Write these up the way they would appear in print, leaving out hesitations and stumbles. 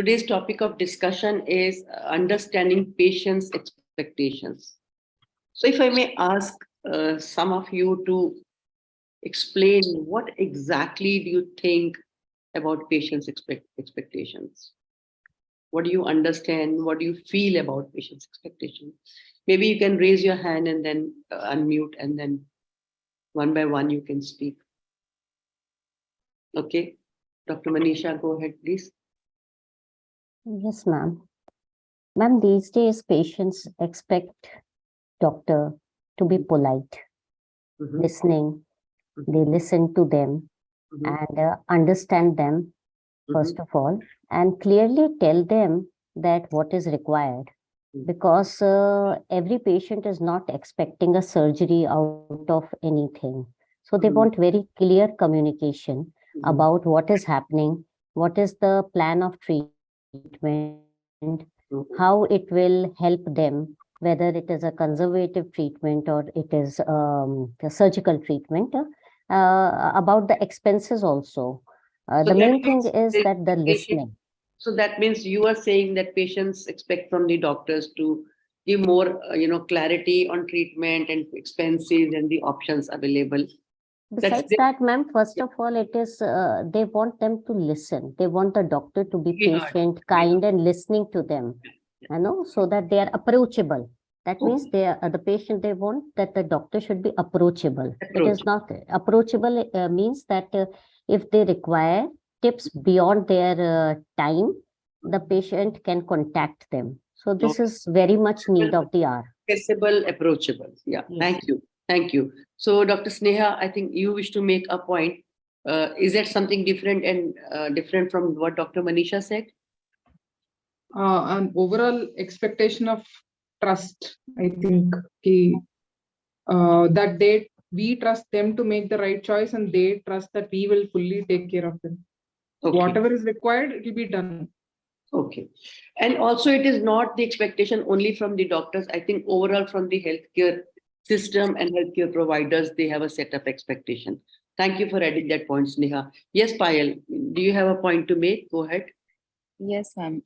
Today's topic of discussion is understanding patients' expectations. So, if I may ask some of you to explain what exactly do you think about patients' expectations? What do you understand? What do you feel about patients' expectations? Maybe you can raise your hand and then unmute, and then one by one you can speak. Okay, Dr. Manisha, go ahead, please. Yes, ma'am. Ma'am, these days patients expect doctor to be polite, Mhm, listening. mhm, They listen to them mhm, and understand them, mhm, first of all, and clearly tell them that what is required. mhm, Because every patient is not expecting a surgery out of anything. So they want mhm, very clear communication mhm, about what is happening, what is the plan of treatment, how it will help them, whether it is a conservative treatment or it is a surgical treatment, about the expenses also. The So main that thing means is the that the expectation. listening. So that means you are saying that patients expect from the doctors to give more, clarity on treatment and expenses and the options available. That's Besides the that, ma'am, first of all, it is they want them to listen. They want the doctor to be we heard. patient, We heard. kind, and listening to them. So that they are approachable. That means Okay. they are the patient. They want that the doctor should be approachable. It Approach. is not approachable means that if they require tips beyond their time, the patient can contact them. So this Okay. is very much need of the hour. Accessible, approachable. Yeah. Yes. Thank you. Thank you. So, Dr. Sneha, I think you wish to make a point. Is that something different and different from what Dr. Manisha said? An overall expectation of trust. I think that we trust them to make the right choice, and they trust that we will fully take care of them. Okay. Whatever is required, it will be done. Okay. And also, it is not the expectation only from the doctors. I think overall from the healthcare system and healthcare providers, they have a set of expectation. Thank you for adding that point, Sneha. Yes, Payal, do you have a point to make? Go ahead. Yes, ma'am.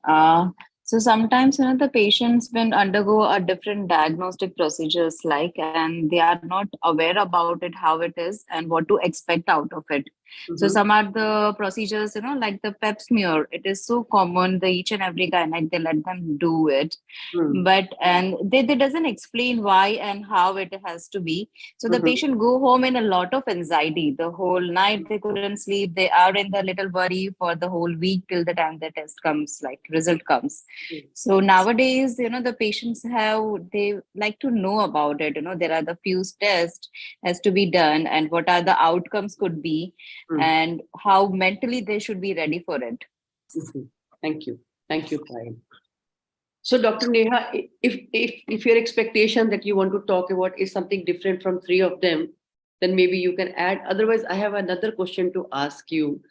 So sometimes, the patients will undergo a different diagnostic procedures and they are not aware about it, how it is, and what to expect out of it. So Mhm. some are the procedures, like the pap smear. It is so common. The each and every gynec they let them do it, Mm. but and they doesn't explain why and how it has to be. So the Mhm. patient go home in a lot of anxiety. The whole night they couldn't sleep. They are in the little worry for the whole week till the time the test comes, like result comes. Mm. So nowadays, the patients they like to know about it. There are the few tests has to be done and what are the outcomes could be Mm. and how mentally they should be ready for it. Mhm. Thank you. Thank you, Payal. So, Dr. Neha, if your expectation that you want to talk about is something different from three of them, then maybe you can add. Otherwise, I have another question to ask you.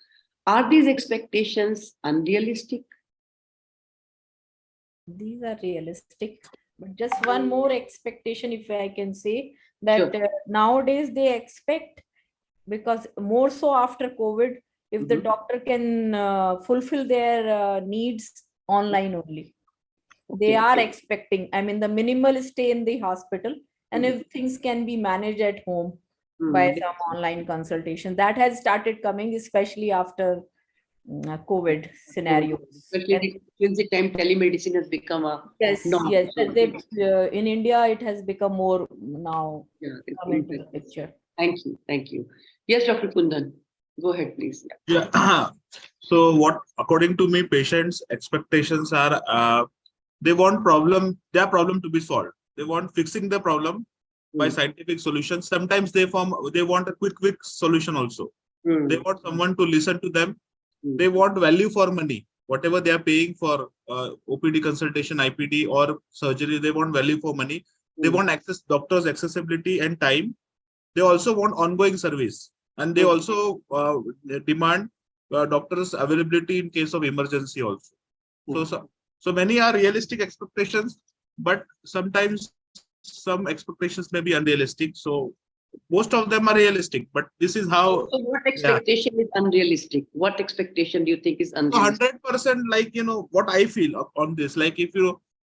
Are these expectations unrealistic? These are realistic, but just one more expectation, if I can say, Sure. that nowadays they expect, because more so after COVID, if the Mhm. doctor can fulfill their needs online only. They Okay. are expecting, I mean, the minimal stay in the hospital, and Mhm. if things can be managed at home by Mhm. some online consultation, that has started coming, especially after COVID COVID. scenarios. Especially since the time telemedicine has become a Yes, norm. yes. So, In India, it has become more now yeah, come into the picture. thank you. Thank you. Yes, Dr. Kundan, go ahead, please. Yeah. So what, according to me, patients' expectations are they want their problem to be solved. They want fixing the problem by Mm. scientific solutions. Sometimes they want a quick solution also. They Mm. want someone to listen to them. Mm. They want value for money. Whatever they are paying for OPD consultation, IPD or surgery, they want value for money. They Mm. want doctors' accessibility and time. They also want ongoing service, and they Mm. also demand doctors' availability in case of emergency also. So many are realistic expectations, but sometimes some expectations may be unrealistic. So most of them are realistic, but this is how. So what Yeah. expectation is unrealistic? What expectation do you think is So unrealistic? 100%, like, what I feel on this, like, if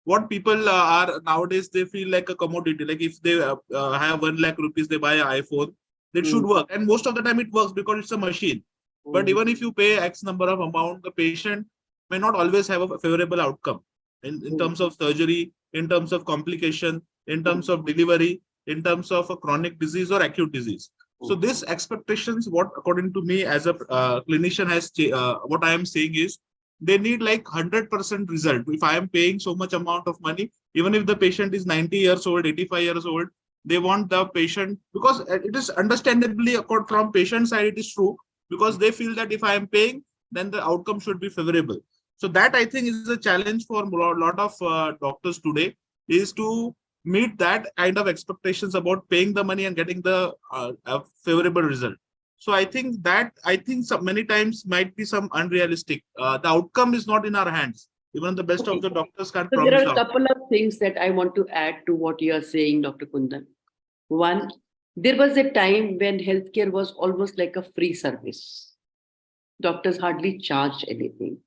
what people are nowadays, they feel like a commodity. Like, if they have 1 lakh rupees, they buy an iPhone, that should Mm, work. And most of the time it works because it's a machine. But mm, even if you pay X number of amount, the patient may not always have a favorable outcome in mm, terms of surgery, in terms of complication, in terms of delivery, in terms of a chronic disease or acute disease. So mm. this expectations, what according to me as a clinician what I am saying is, they need like 100% result. If I am paying so much amount of money, even if the patient is 90 years old, 85 years old, they want the patient, because it is understandably from patient side, it is true, because they feel that if I am paying, then the outcome should be favorable. So that, I think, is a challenge for a lot of doctors today, is to meet that kind of expectations about paying the money and getting the favorable result. So I think so many times might be some unrealistic. The outcome is not in our hands. Even the best of Okay. the doctors can't So there promise are the a outcome. couple of things that I want to add to what you are saying, Dr. Kundan. One, there was a time when healthcare was almost like a free service. Doctors hardly charged anything.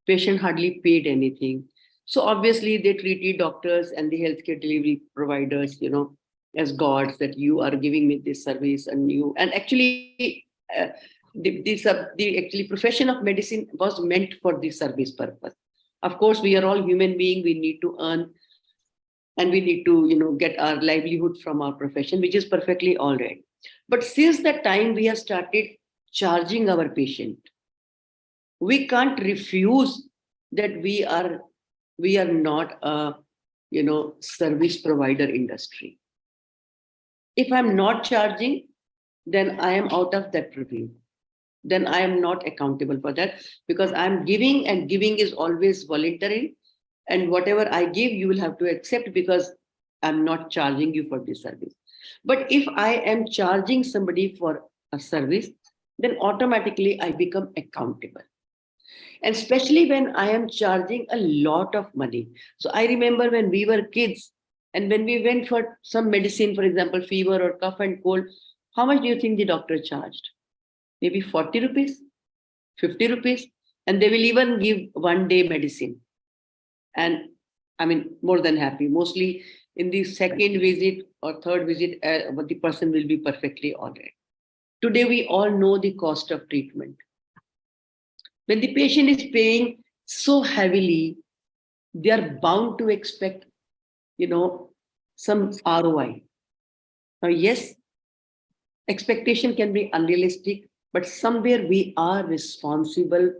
Patient hardly paid anything. So obviously they treated doctors and the healthcare delivery providers, as gods, that you are giving me this service, and actually the actually profession of medicine was meant for the service purpose. Of course, we are all human beings. We need to earn, and we need to get our livelihood from our profession, which is perfectly all right. But since that time we have started charging our patient, we can't refuse that we are not a service provider industry. If I'm not charging, then I am out of that review. Then I am not accountable for that, because I'm giving, and giving is always voluntary, and whatever I give you will have to accept, because I'm not charging you for this service. But if I am charging somebody for a service, then automatically I become accountable, and especially when I am charging a lot of money. So I remember when we were kids, and when we went for some medicine, for example fever or cough and cold, how much do you think the doctor charged? Maybe 40 rupees, 50 rupees, and they will even give 1 day medicine. And I mean, more than happy. Mostly in the second visit or third visit, the person will be perfectly all right. Today we all know the cost of treatment. When the patient is paying so heavily, they are bound to expect, you know, some ROI. Now, yes, expectation can be unrealistic, but somewhere we are responsible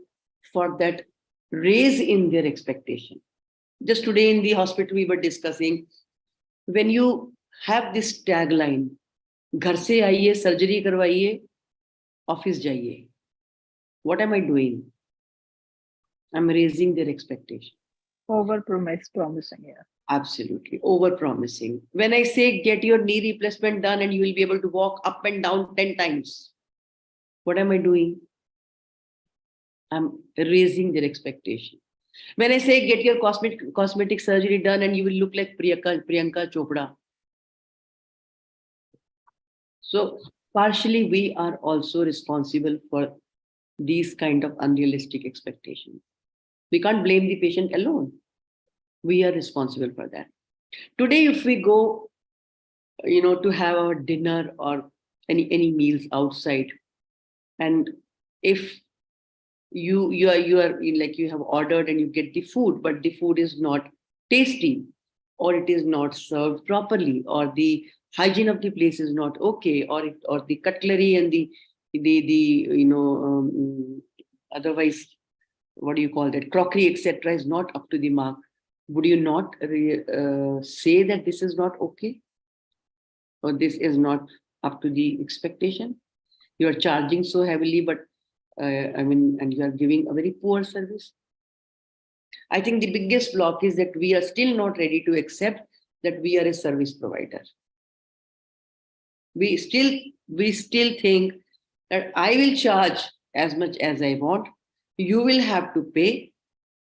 for that raise in their expectation. Just today in the hospital, we were discussing, when you have this tagline, घर से आइए surgery करवाइए office जाइए, what am I doing? I'm raising their expectation. Over promising, yeah. Absolutely. Over promising. When I say get your knee replacement done and you will be able to walk up and down 10 times, what am I doing? I'm raising their expectation. When I say get your cosmetic surgery done and you will look like Priyanka Chopra. So partially we are also responsible for these kind of unrealistic expectations. We can't blame the patient alone. We are responsible for that. Today, if we go, to have our dinner or any meals outside, and if you are like, you have ordered and you get the food, but the food is not tasty, or it is not served properly, or the hygiene of the place is not okay, or the cutlery and the otherwise, what do you call that, crockery, etc., is not up to the mark, would you not say that this is not okay, or this is not up to the expectation? You are charging so heavily, but and you are giving a very poor service. I think the biggest block is that we are still not ready to accept that we are a service provider. We still think that I will charge as much as I want. You will have to pay,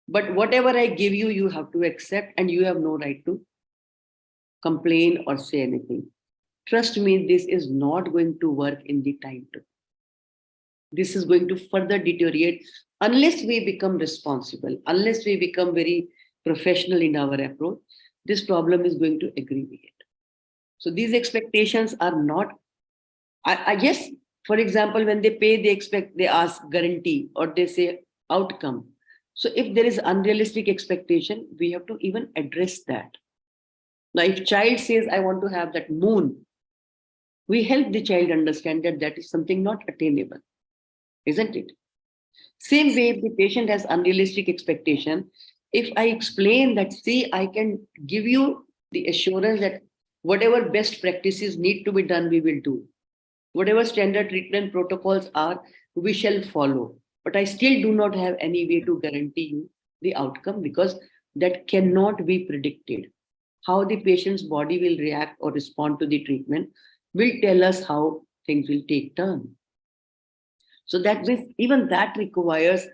but whatever I give you, you have to accept, and you have no right to complain or say anything. trust me, this is not going to work in the time to. This is going to further deteriorate unless we become responsible, unless we become very professional in our approach. This problem is going to aggravate. So these expectations are not, I guess, for example, when they pay, they ask guarantee or they say outcome. So if there is unrealistic expectation, we have to even address that. Now, if child says, I want to have that moon, we help the child understand that that is something not attainable, isn't it? Same way, if the patient has unrealistic expectation, if I explain that, see, I can give you the assurance that whatever best practices need to be done, we will do. Whatever standard treatment protocols are, we shall follow. But I still do not have any way to guarantee you the outcome because that cannot be predicted. How the patient's body will react or respond to the treatment will tell us how things will take turn. So that means even that requires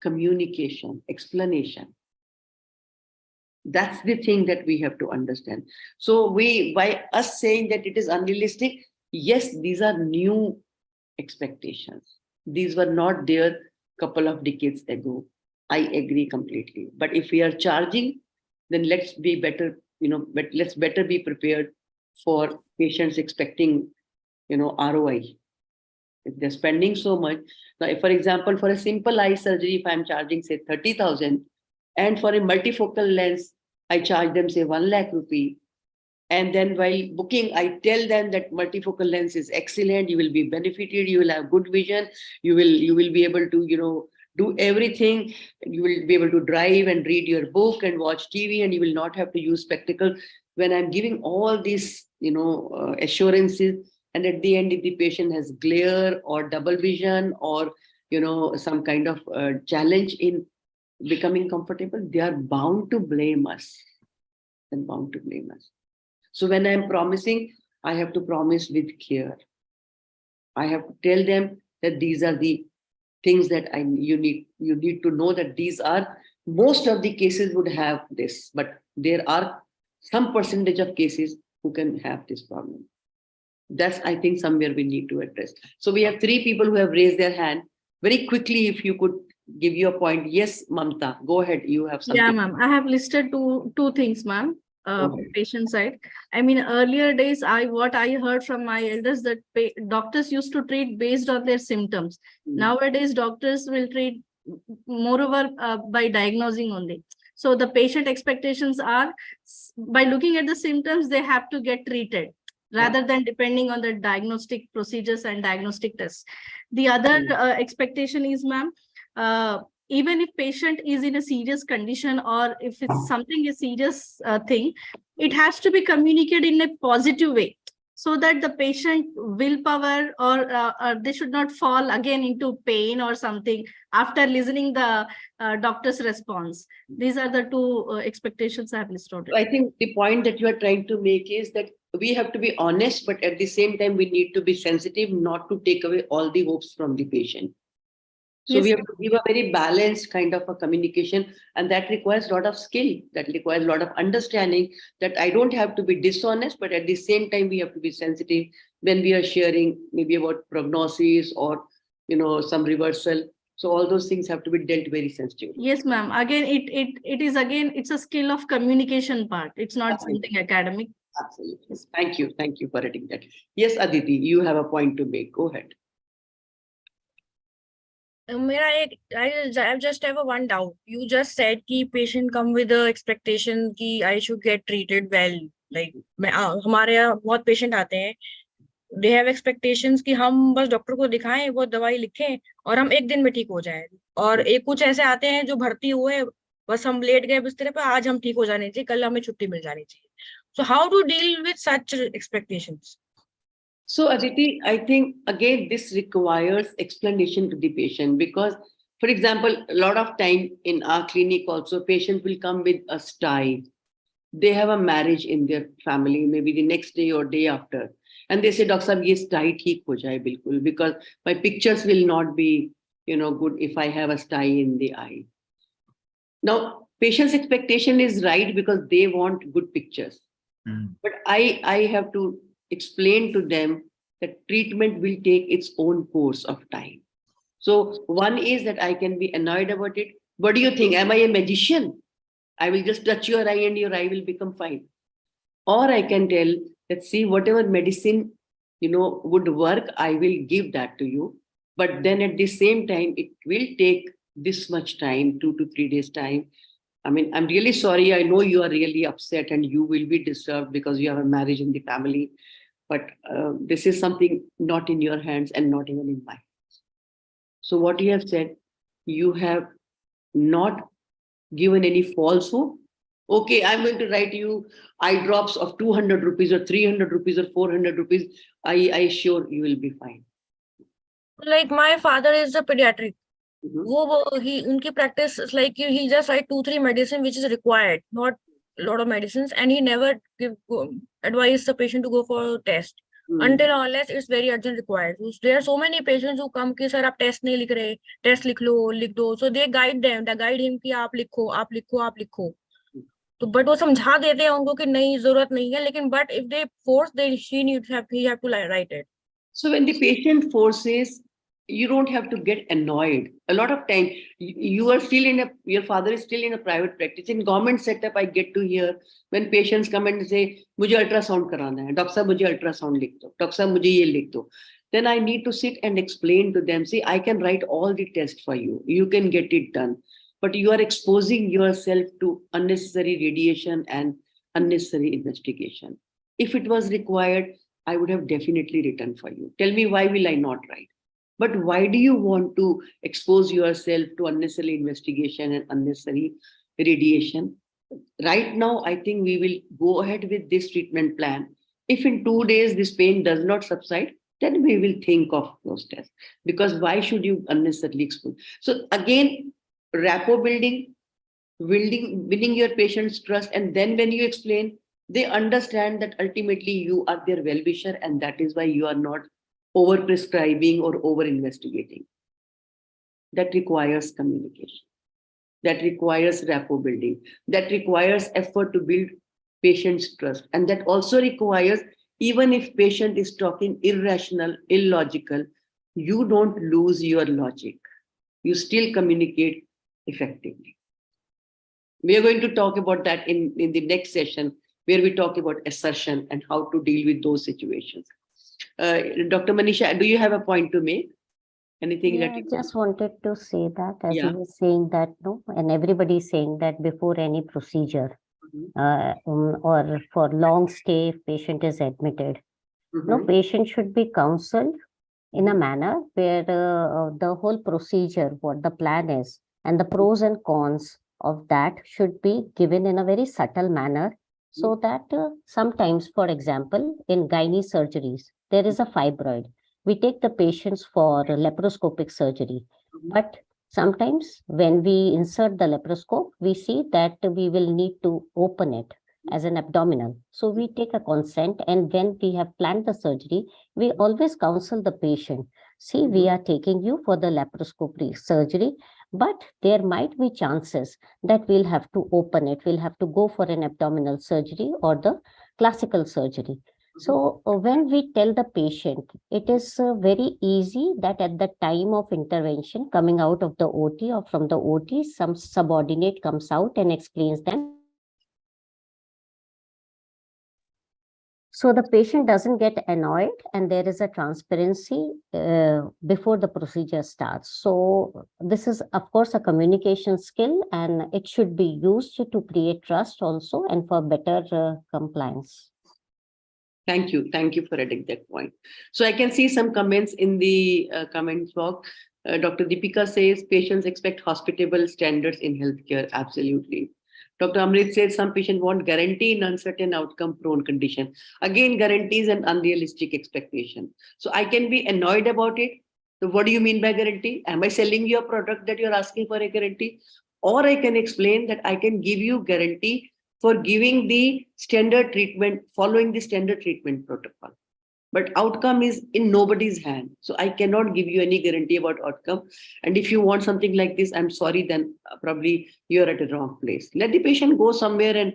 communication, explanation. That's the thing that we have to understand. So by us saying that it is unrealistic, yes, these are new expectations. These were not there a couple of decades ago. I agree completely. But if we are charging, then let's be better, but let's better be prepared for patients expecting, ROI. If they're spending so much. Now, if, for example, for a simple eye surgery, if I'm charging, say, 30,000, and for a multifocal lens, I charge them, say, 1 lakh rupee. And then while booking, I tell them that multifocal lens is excellent. You will be benefited. You will have good vision. You will be able to, do everything. You will be able to drive and read your book and watch TV, and you will not have to use spectacles. When I'm giving all these, assurances, and at the end, if the patient has glare or double vision or, some kind of challenge in becoming comfortable, they are bound to blame us. And bound to blame us. So when I'm promising, I have to promise with care. I have to tell them that these are the things that you need to know that these are, most of the cases would have this, but there are some percentage of cases who can have this problem. That's, I think, somewhere we need to address. So we have 3 people who have raised their hand. Very quickly, if you could give your point. Yes, Mamta, go ahead. You have something. Yeah, ma'am. I have listed two things, ma'am. Patient side. I mean, earlier days, what I heard from my elders that doctors used to treat based on their symptoms. Nowadays, doctors will treat moreover by diagnosing only. So the patient expectations are, by looking at the symptoms, they have to get treated rather than depending on the diagnostic procedures and diagnostic tests. The other expectation is, ma'am, even if patient is in a serious condition or if it's something a serious thing, it has to be communicated in a positive way so that the patient willpower or they should not fall again into pain or something after listening the doctor's response. These are the 2 expectations I have listed. I think the point that you are trying to make is that we have to be honest, but at the same time, we need to be sensitive, not to take away all the hopes from the patient. So yes, we have to give a very balanced kind of a communication, and that requires a lot of skill, that requires a lot of understanding that I don't have to be dishonest, but at the same time, we have to be sensitive when we are sharing maybe about prognosis or, some reversal. So all those things have to be dealt very sensitively. Yes, ma'am. Again, it's a skill of communication part. It's not something academic. Absolutely. Thank you. Thank you for adding that. Yes, Aditi, you have a point to make. Go ahead. I just have a one doubt. You just said कि patient come with the expectation कि I should get treated well. Like हमारे यहाँ बहुत patient आते हैं. They have expectations कि हम बस डॉक्टर को दिखाएं, वो दवाई लिखें और हम 1 दिन में ठीक हो जाएं. और कुछ ऐसे आते हैं जो भर्ती हुए, बस हम लेट गए बिस्तर पे, आज हम ठीक हो जाने चाहिए, कल हमें छुट्टी मिल जानी चाहिए. So how to deal with such expectations? So, Aditi, I think, again, this requires explanation to the patient because, for example, a lot of time in our clinic also, patient will come with a stye. They have a marriage in their family, maybe the next day or day after. And they say, Doctor Sahab, ye stye theek ho jaye bilkul, because my pictures will not be, good if I have a stye in the eye. Now, patient's expectation is right because they want good pictures. But I have to explain to them that treatment will take its own course of time. So one is that I can be annoyed about it. What do you think? Am I a magician? I will just touch your eye and your eye will become fine. Or I can tell that, see, whatever medicine, would work, I will give that to you. But then at the same time, it will take this much time, 2 to 3 days time. I mean, I'm really sorry. I know you are really upset and you will be disturbed because you have a marriage in the family. But this is something not in your hands and not even in mine. So what you have said, you have not given any false hope. Okay, I'm going to write you eye drops of 200 rupees or 300 rupees or 400 rupees. I assure you will be fine. Like my father is a pediatric. Mhm. He unki practice is like he just write 2-3 medicine which is required, not a lot of medicines, and he never advise the patient to go for a test until unless it's very urgent required. There are so many patients who come कि sir आप test नहीं लिख रहे, test लिख दो, so they guide him कि आप लिखो. तो but वो समझा देते हैं उनको कि नहीं जरूरत नहीं है, लेकिन but if they force, then he have to write it. So when the patient forces, you don't have to get annoyed. A lot of time, your father is still in a private practice. In government setup, I get to hear when patients come and say, मुझे ultrasound कराना है, doctor साहब मुझे ultrasound लिख दो, doctor साहब मुझे ये लिख दो. Then I need to sit and explain to them, see, I can write all the tests for you. You can get it done. But you are exposing yourself to unnecessary radiation and unnecessary investigation. If it was required, I would have definitely written for you. Tell me, why will I not write? But why do you want to expose yourself to unnecessary investigation and unnecessary radiation? Right now, I think we will go ahead with this treatment plan. If in 2 days this pain does not subside, then we will think of those tests. Because why should you unnecessarily expose? So again, rapport building, winning your patient's trust, and then when you explain, they understand that ultimately you are their well-wisher, and that is why you are not over-prescribing or over-investigating. That requires communication. That requires rapport building. That requires effort to build patient's trust. And that also requires, even if patient is talking irrational, illogical, you don't lose your logic. You still communicate effectively. We are going to talk about that in the next session, where we talk about assertion and how to deal with those situations. Dr. Manisha, do you have a point to make? Anything Yeah, that I you just wanted to say that, as Yeah. you were saying that, no, and everybody is saying that before any procedure, or for long stay, if patient is admitted, no, patient should be counseled in a manner where the whole procedure, what the plan is, and the pros and cons of that should be given in a very subtle manner, so that sometimes, for example, in gynae surgeries, there is a fibroid. We take the patients for laparoscopic surgery, but sometimes when we insert the laparoscope, we see that we will need to open it as an abdominal. So we take a consent, and when we have planned the surgery, we always counsel the patient, see, we are taking you for the laparoscopy surgery, but there might be chances that we'll have to open it. We'll have to go for an abdominal surgery or the classical surgery. So when we tell the patient, it is very easy that at the time of intervention, coming out of the OT or from the OT, some subordinate comes out and explains them. So the patient doesn't get annoyed, and there is a transparency before the procedure starts. So this is, of course, a communication skill, and it should be used to create trust also and for better compliance. Thank you. Thank you for adding that point. So I can see some comments in the comments box. Dr. Deepika says patients expect hospitable standards in healthcare. Absolutely. Dr. Amrit says some patients want guarantee in uncertain outcome prone condition. Again, guarantees and unrealistic expectation. So I can be annoyed about it. So what do you mean by guarantee? Am I selling you a product that you're asking for a guarantee? Or I can explain that I can give you guarantee for giving the standard treatment, following the standard treatment protocol. But outcome is in nobody's hand. So I cannot give you any guarantee about outcome. And if you want something like this, I'm sorry, then probably you're at a wrong place. Let the patient go somewhere and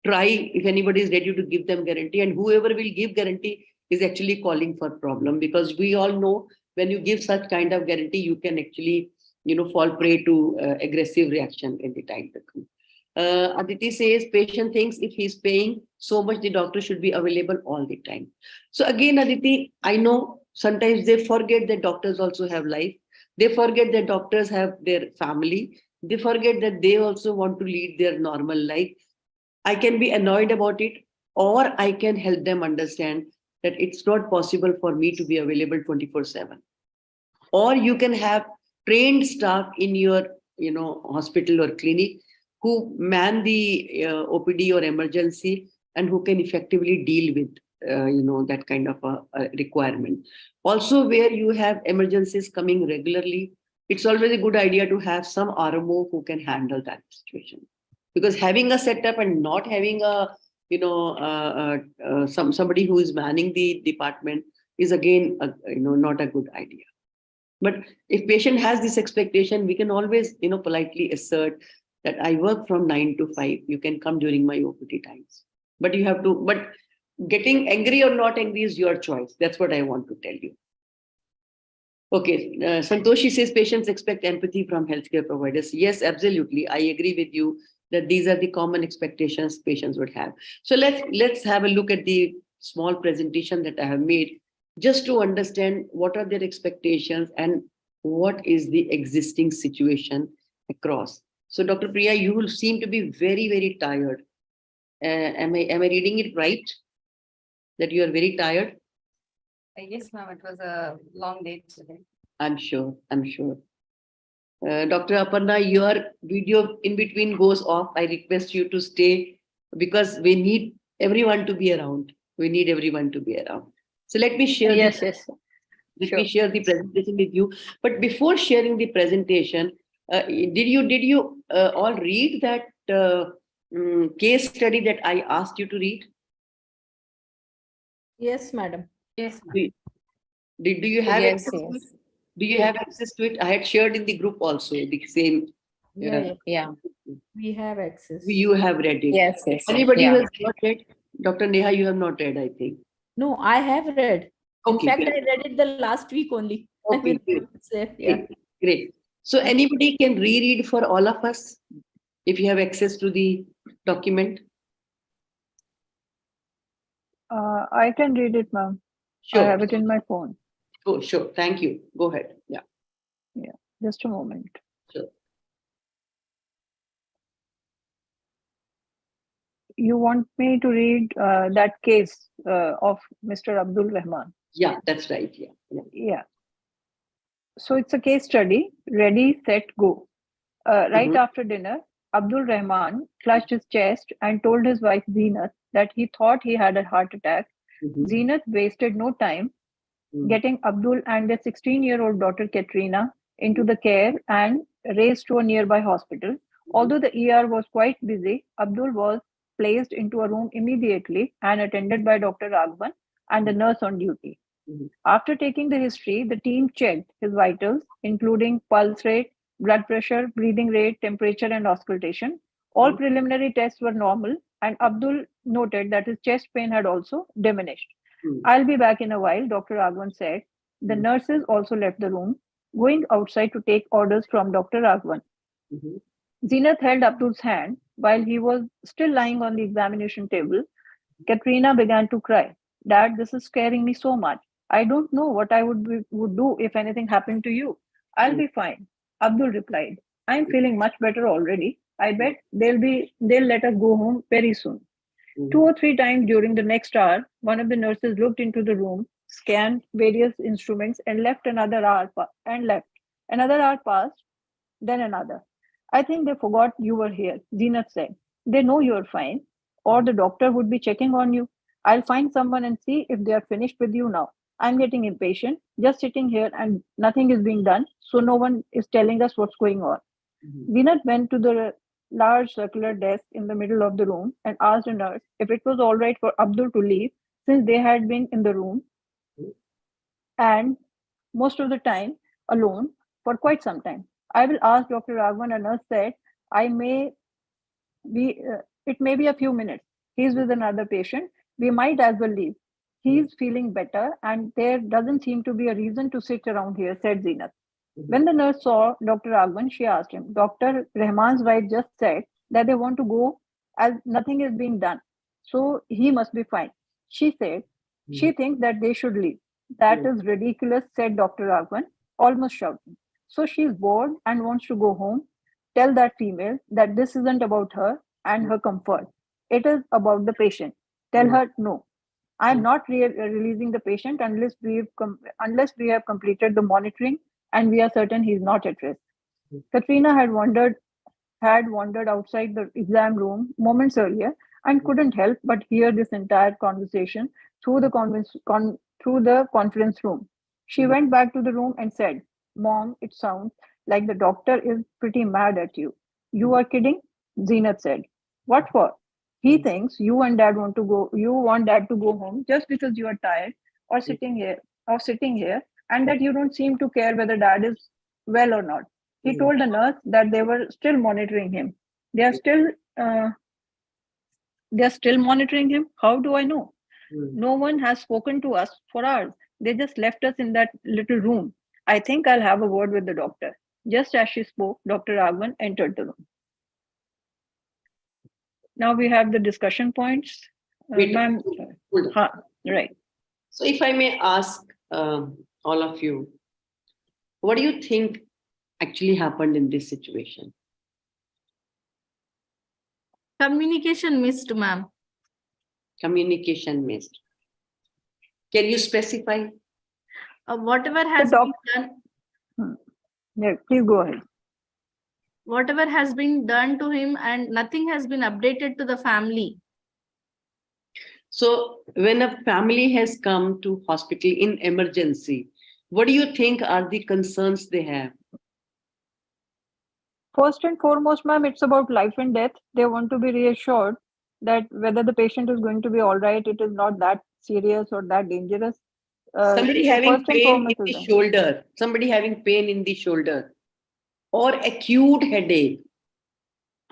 try if anybody is ready to give them guarantee. And whoever will give guarantee is actually calling for problem, because we all know when you give such kind of guarantee, you can actually, fall prey to aggressive reaction in the time to come. Aditi says patient thinks if he's paying so much, the doctor should be available all the time. So again, Aditi, I know sometimes they forget that doctors also have life. They forget that doctors have their family. They forget that they also want to lead their normal life. I can be annoyed about it, or I can help them understand that it's not possible for me to be available 24/7. Or you can have trained staff in your hospital or clinic who man the OPD or emergency, and who can effectively deal with that kind of a requirement. Also, where you have emergencies coming regularly, it's always a good idea to have some RMO who can handle that situation, because having a setup and not having a somebody who is manning the department is again not a good idea. But if patient has this expectation, we can always politely assert that I work from 9 to 5, you can come during my OPD times. But you have to, but getting angry or not angry is your choice. That's what I want to tell you. Okay, Santoshi says patients expect empathy from healthcare providers. Yes, absolutely. I agree with you that these are the common expectations patients would have. So let's have a look at the small presentation that I have made, just to understand what are their expectations and what is the existing situation across. So Dr. Priya, you will seem to be very, very tired. Am I reading it right? That you are very tired? Yes, ma'am. It was a long day today. I'm sure. Dr. Aparna, your video in between goes off. I request you to stay, because we need everyone to be around. So let me share. Yes, Let me share the presentation with you. But before sharing the presentation, did you all read that case study that I asked you to read? Yes, madam. Yes, Do you have Yes, access to it? yes. Do you have access to it? I had shared in the group also the same. Yeah, Yeah. we have access. You have read it. Yes, yes. Anybody Yeah. who has not read? Dr. Neha, you have not read, I think. No, I have read. In Okay, fact, great. I read it the last week only. Okay, great. Yeah. Great. So anybody can reread for all of us if you have access to the document? I can read it, ma'am. I Sure. have it in my phone. Oh, sure. Thank you. Go ahead. Yeah. Yeah, just a moment. Sure. You want me to read that case of Mr. Abdul Rahman? Yeah, that's right. Yeah. Yeah. So it's a case study. Ready, set, go. Right after dinner, Abdul Rahman clutched his chest and told his wife Zeenat that he thought he had a heart attack. Zeenat wasted no time getting Abdul and their 16-year-old daughter Katrina into the care and raced to a nearby hospital. Although the ER was quite busy, Abdul was placed into a room immediately and attended by Dr. Raghavan and the nurse on duty. After taking the history, the team checked his vitals, including pulse rate, blood pressure, breathing rate, temperature, and auscultation. All preliminary tests were normal, and Abdul noted that his chest pain had also diminished. I'll be back in a while, Dr. Raghavan said. The nurses also left the room, going outside to take orders from Dr. Raghavan. Zeenat held Abdul's hand while he was still lying on the examination table. Katrina began to cry. Dad, this is scaring me so much. I don't know what I would do if anything happened to you. I'll be fine. Abdul replied. I'm feeling much better already. I bet they'll let us go home very soon. 2 or 3 times during the next hour, one of the nurses looked into the room, scanned various instruments, and left another hour and left. Another hour passed, then another. I think they forgot you were here, Zeenat said. They know you're fine, or the doctor would be checking on you. I'll find someone and see if they are finished with you now. I'm getting impatient, just sitting here and nothing is being done, so no one is telling us what's going on. Zeenat went to the large circular desk in the middle of the room and asked a nurse if it was all right for Abdul to leave, since they had been in the room and most of the time alone for quite some time. I will ask Dr. Raghavan, a nurse said. It may be a few minutes. He's with another patient. We might as well leave. He's feeling better and there doesn't seem to be a reason to sit around here, said Zenat. When the nurse saw Dr. Agwan, she asked him, Dr. Rahman's wife just said that they want to go as nothing is being done. So he must be fine. She said, she thinks that they should leave. That is ridiculous, said Dr. Agwan, almost shouting. So she's bored and wants to go home. Tell that female that this isn't about her and her comfort. It is about the patient. Tell her no. I'm not releasing the patient unless we have completed the monitoring and we are certain he's not at risk. Katrina had wandered outside the exam room moments earlier and couldn't help but hear this entire conversation through the conference room. She went back to the room and said, Mom, it sounds like the doctor is pretty mad at you. You are kidding? Zenat said. What for? He thinks you want dad to go home just because you are tired or sitting here, and that you don't seem to care whether dad is well or not. He told the nurse that they were still monitoring him. They are still monitoring him. How do I know? No one has spoken to us for hours. They just left us in that little room. I think I'll have a word with the doctor. Just as she spoke, Dr. Agwan entered the room. Now we have the discussion points. Wait, Ma'am, hold on. right. So if I may ask all of you, what do you think actually happened in this situation? Communication missed, ma'am. Communication missed. Can you specify? Whatever has been done. Yeah, please go ahead. Whatever has been done to him and nothing has been updated to the family. So when a family has come to hospital in emergency, what do you think are the concerns they have? First and foremost, ma'am, it's about life and death. They want to be reassured that whether the patient is going to be all right, it is not that serious or that dangerous. Somebody so having first and pain foremost in is the that. shoulder, somebody having pain in the shoulder, or acute headache,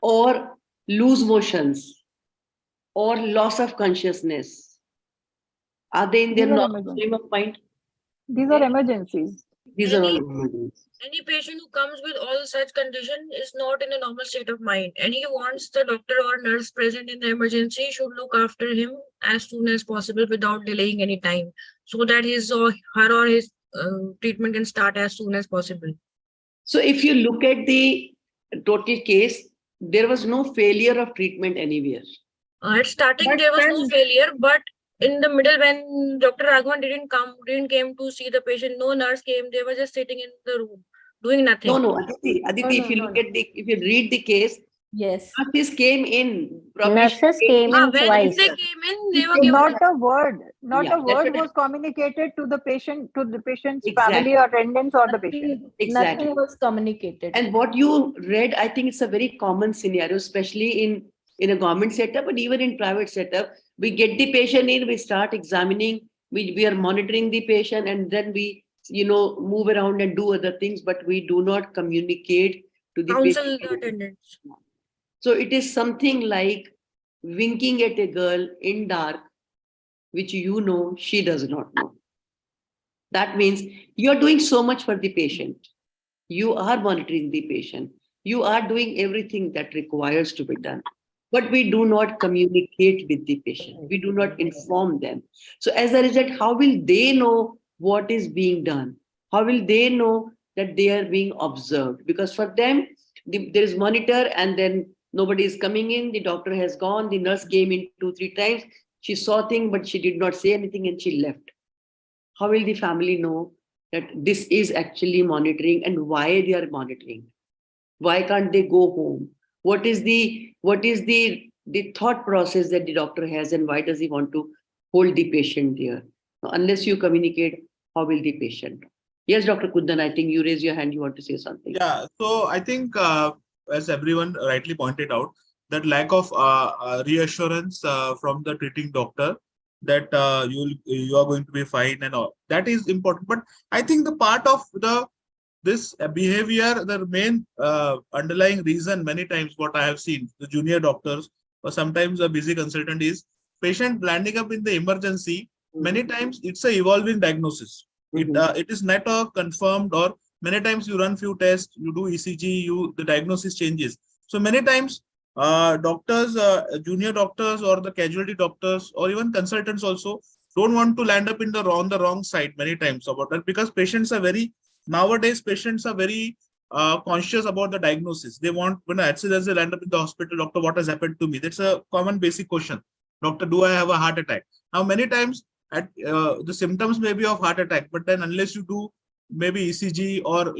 or loose motions, or loss of consciousness. Are they in their These are normal emergencies. frame of mind? These are emergencies. These are all emergencies. Any patient who comes with all such condition is not in a normal state of mind, and he wants the doctor or nurse present in the emergency should look after him as soon as possible without delaying any time, so that his or her or his treatment can start as soon as possible. So if you look at the total case, there was no failure of treatment anywhere. At starting, But there was no then- failure, but in the middle, when Dr. Raghavan didn't came to see the patient, no nurse came. They were just sitting in the room, doing nothing. No, Aditi, if you look at if you read the case, Yes. nurses came in. Nurses came in When twice. they came in, they were given. Not a word, Yeah, a that's word what was communicated to the patient's Exactly. family or attendants or the patient. Exactly. Nothing was communicated. And what you read, I think it's a very common scenario, especially in a government setup, but even in private setup. We get the patient in, we start examining, we are monitoring the patient, and then we move around and do other things, but we do not communicate to the Counsel patient. the attendants. So it is something like winking at a girl in dark, which she does not know. That means you are doing so much for the patient. You are monitoring the patient. You are doing everything that requires to be done. But we do not communicate with the patient. We do not inform them. So as a result, how will they know what is being done? How will they know that they are being observed? Because for them, there is monitor and then nobody is coming in. The doctor has gone. The nurse came in 2-3 times. She saw things, but she did not say anything and she left. How will the family know that this is actually monitoring and why they are monitoring? Why can't they go home? What is the thought process that the doctor has, and why does he want to hold the patient there? Now, unless you communicate, how will the patient? Yes, Dr. Kundan, I think you raise your hand. You want to say something? Yeah. So I think, as everyone rightly pointed out, that lack of reassurance from the treating doctor that you are going to be fine and all, that is important. But I think the part of this behavior, the main underlying reason, many times what I have seen, the junior doctors or sometimes a busy consultant, is patient landing up in the emergency many times it's a evolving diagnosis. It is not a confirmed, or many times you run few tests, you do ECG, the diagnosis changes. So many times doctors, junior doctors or the casualty doctors or even consultants also don't want to land up in the wrong side many times about that, because nowadays patients are very conscious about the diagnosis. They want, when as soon as they land up in the hospital, doctor, what has happened to me? That's a common basic question. Doctor, do I have a heart attack? Now, many times the symptoms may be of heart attack, but then unless you do maybe ECG or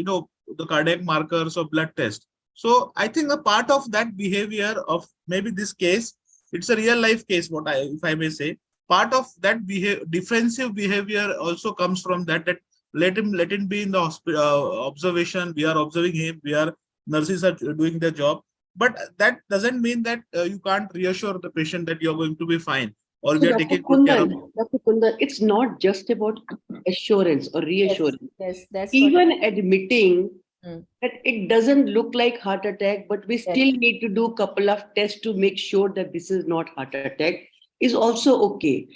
the cardiac markers or blood test. So I think a part of that behavior of maybe this case, it's a real life case, if I may say, part of that defensive behavior also comes from that let him be in the hospital observation. We are observing him. Nurses are doing their job, but that doesn't mean that you can't reassure the patient that you're going to be fine, or we are taking good care of you. Dr. Kundan, it's not just about assurance or reassurance. Yes, that's Even admitting Mm. that it doesn't look like heart attack, but we still need to do a couple of tests to make sure that this is not heart attack is also okay.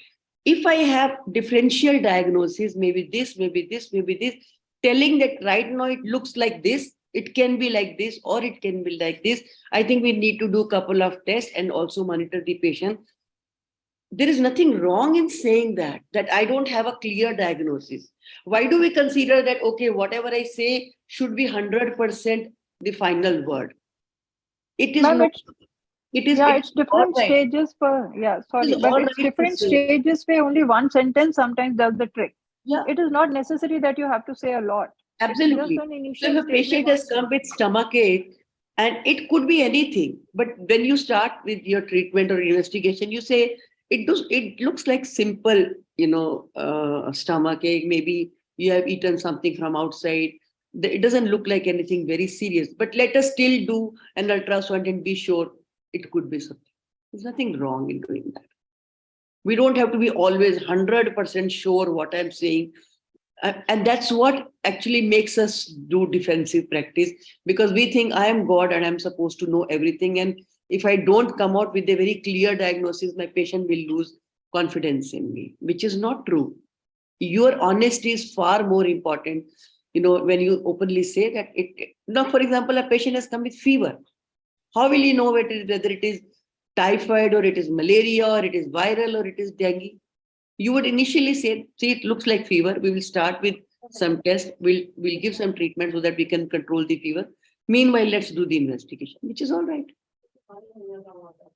If I have differential diagnosis, maybe this, maybe this, maybe this, telling that right now it looks like this, it can be like this, or it can be like this. I think we need to do a couple of tests and also monitor the patient. There is nothing wrong in saying that I don't have a clear diagnosis. Why do we consider that, okay, whatever I say should be 100% the final word? It is Ma'am, not. it's different all right. stages for, sorry, but all it's right to different say. stages where only one sentence sometimes does the trick. Yeah, It is not necessary that you have to say a lot. It's absolutely. just an So initial if a patient statement. has come with stomachache, and it could be anything, but when you start with your treatment or investigation, you say it looks like simple, stomachache. Maybe you have eaten something from outside. It doesn't look like anything very serious, but let us still do an ultrasound and be sure it could be something. There's nothing wrong in doing that. We don't have to be always 100% sure what I'm saying. And that's what actually makes us do defensive practice, because we think I am God and I'm supposed to know everything. And if I don't come out with a very clear diagnosis, my patient will lose confidence in me, which is not true. Your honesty is far more important. When you openly say that now, for example, a patient has come with fever. How will you know whether it is typhoid, or it is malaria, or it is viral, or it is dengue? You would initially say, see, it looks like fever. We will start with some tests. We'll give some treatment so that we can control the fever. Meanwhile, let's do the investigation, which is all right.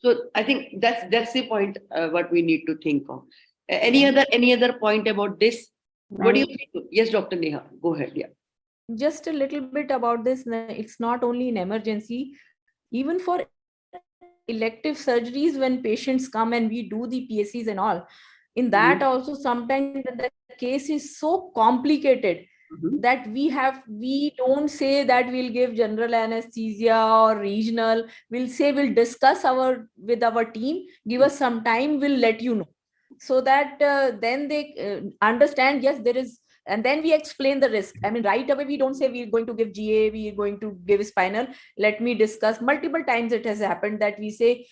So I think that's the point what we need to think of. Any other point about this? What do you think? Yes, Dr. Neha, go ahead. Yeah. Just a little bit about this. It's not only an emergency, even for elective surgeries, when patients come and we do the PSCs and all, in that also sometimes the case is so complicated that we don't say that we'll give general anesthesia or regional. We'll discuss with our team, give us some time, we'll let you know, so that then they understand, yes, there is. And then we explain the risk. I mean, right away we don't say we're going to give GA, we're going to give spinal. Let me discuss. Multiple times it has happened that we say,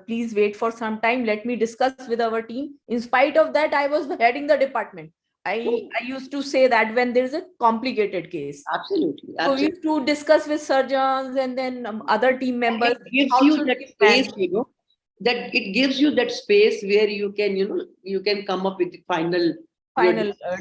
please wait for some time, let me discuss with our team. In spite of that, I was heading the department. I used to say that when there's a complicated case. Absolutely. So we used to discuss with surgeons and then other team members. It gives you that space, that it gives you that space where you can come up with the final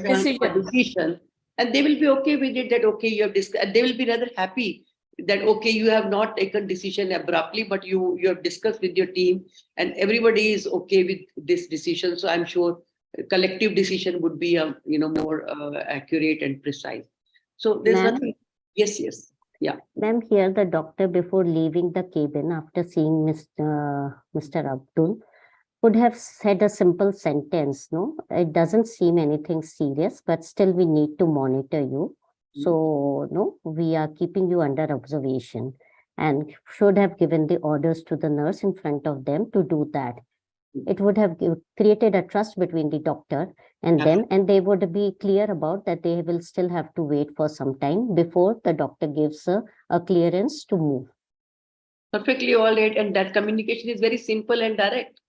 decision, and they will be okay with it. That okay, you have discussed. They will be rather happy that okay, you have not taken decision abruptly, but you have discussed with your team, and everybody is okay with this decision. So I'm sure a collective decision would be more accurate and precise. So there's nothing. Yes. Yeah. Ma'am, here the doctor, before leaving the cabin after seeing Mr. Abdul, could have said a simple sentence, no? It doesn't seem anything serious, but still we need to monitor you. So, no, we are keeping you under observation, and should have given the orders to the nurse in front of them to do that. It would have created a trust between the doctor and them, and they would be clear about that they will still have to wait for some time before the doctor gives a clearance to move. Perfectly all right. And that communication is very simple and direct.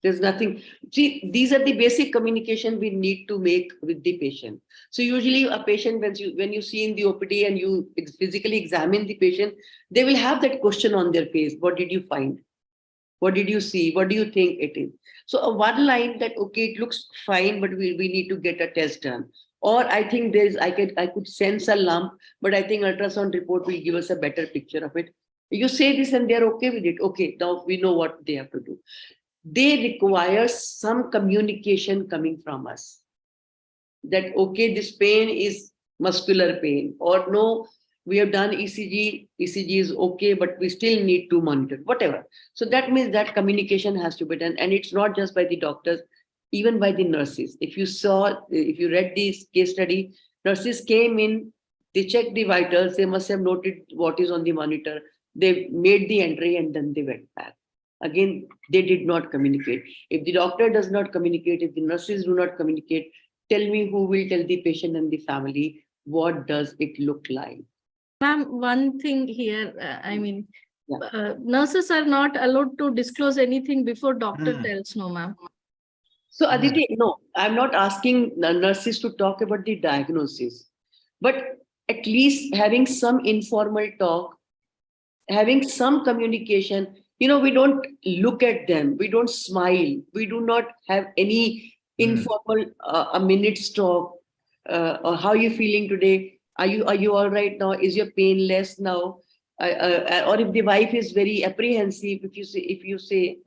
There's nothing. See, these are the basic communication we need to make with the patient. So usually a patient, when you see in the OPD and you physically examine the patient, they will have that question on their face. What did you find? What did you see? What do you think it is? So a one line that, okay, it looks fine, but we need to get a test done. Or I think I could sense a lump, but I think ultrasound report will give us a better picture of it. You say this and they're okay with it. Okay, now we know what they have to do. They require some communication coming from us, that okay, this pain is muscular pain, or no, we have done ECG is okay, but we still need to monitor, whatever. So that means that communication has to be done, and it's not just by the doctors, even by the nurses. If you read this case study, nurses came in, they checked the vitals, they must have noted what is on the monitor, they made the entry, and then they went back. Again, they did not communicate. If the doctor does not communicate, if the nurses do not communicate, tell me who will tell the patient and the family what does it look like. Ma'am, one thing here, I mean, Yeah. nurses are not allowed to disclose anything before doctor Hmm. tells, no, ma'am. So Aditi, no, I'm not asking the nurses to talk about the diagnosis, but at least having some informal talk, having some communication. We don't look at them, we don't smile, we do not have any Hmm. informal a minute's talk. Or how are you feeling today? Are you all right now? Is your pain less now? Or if the wife is very apprehensive, if you say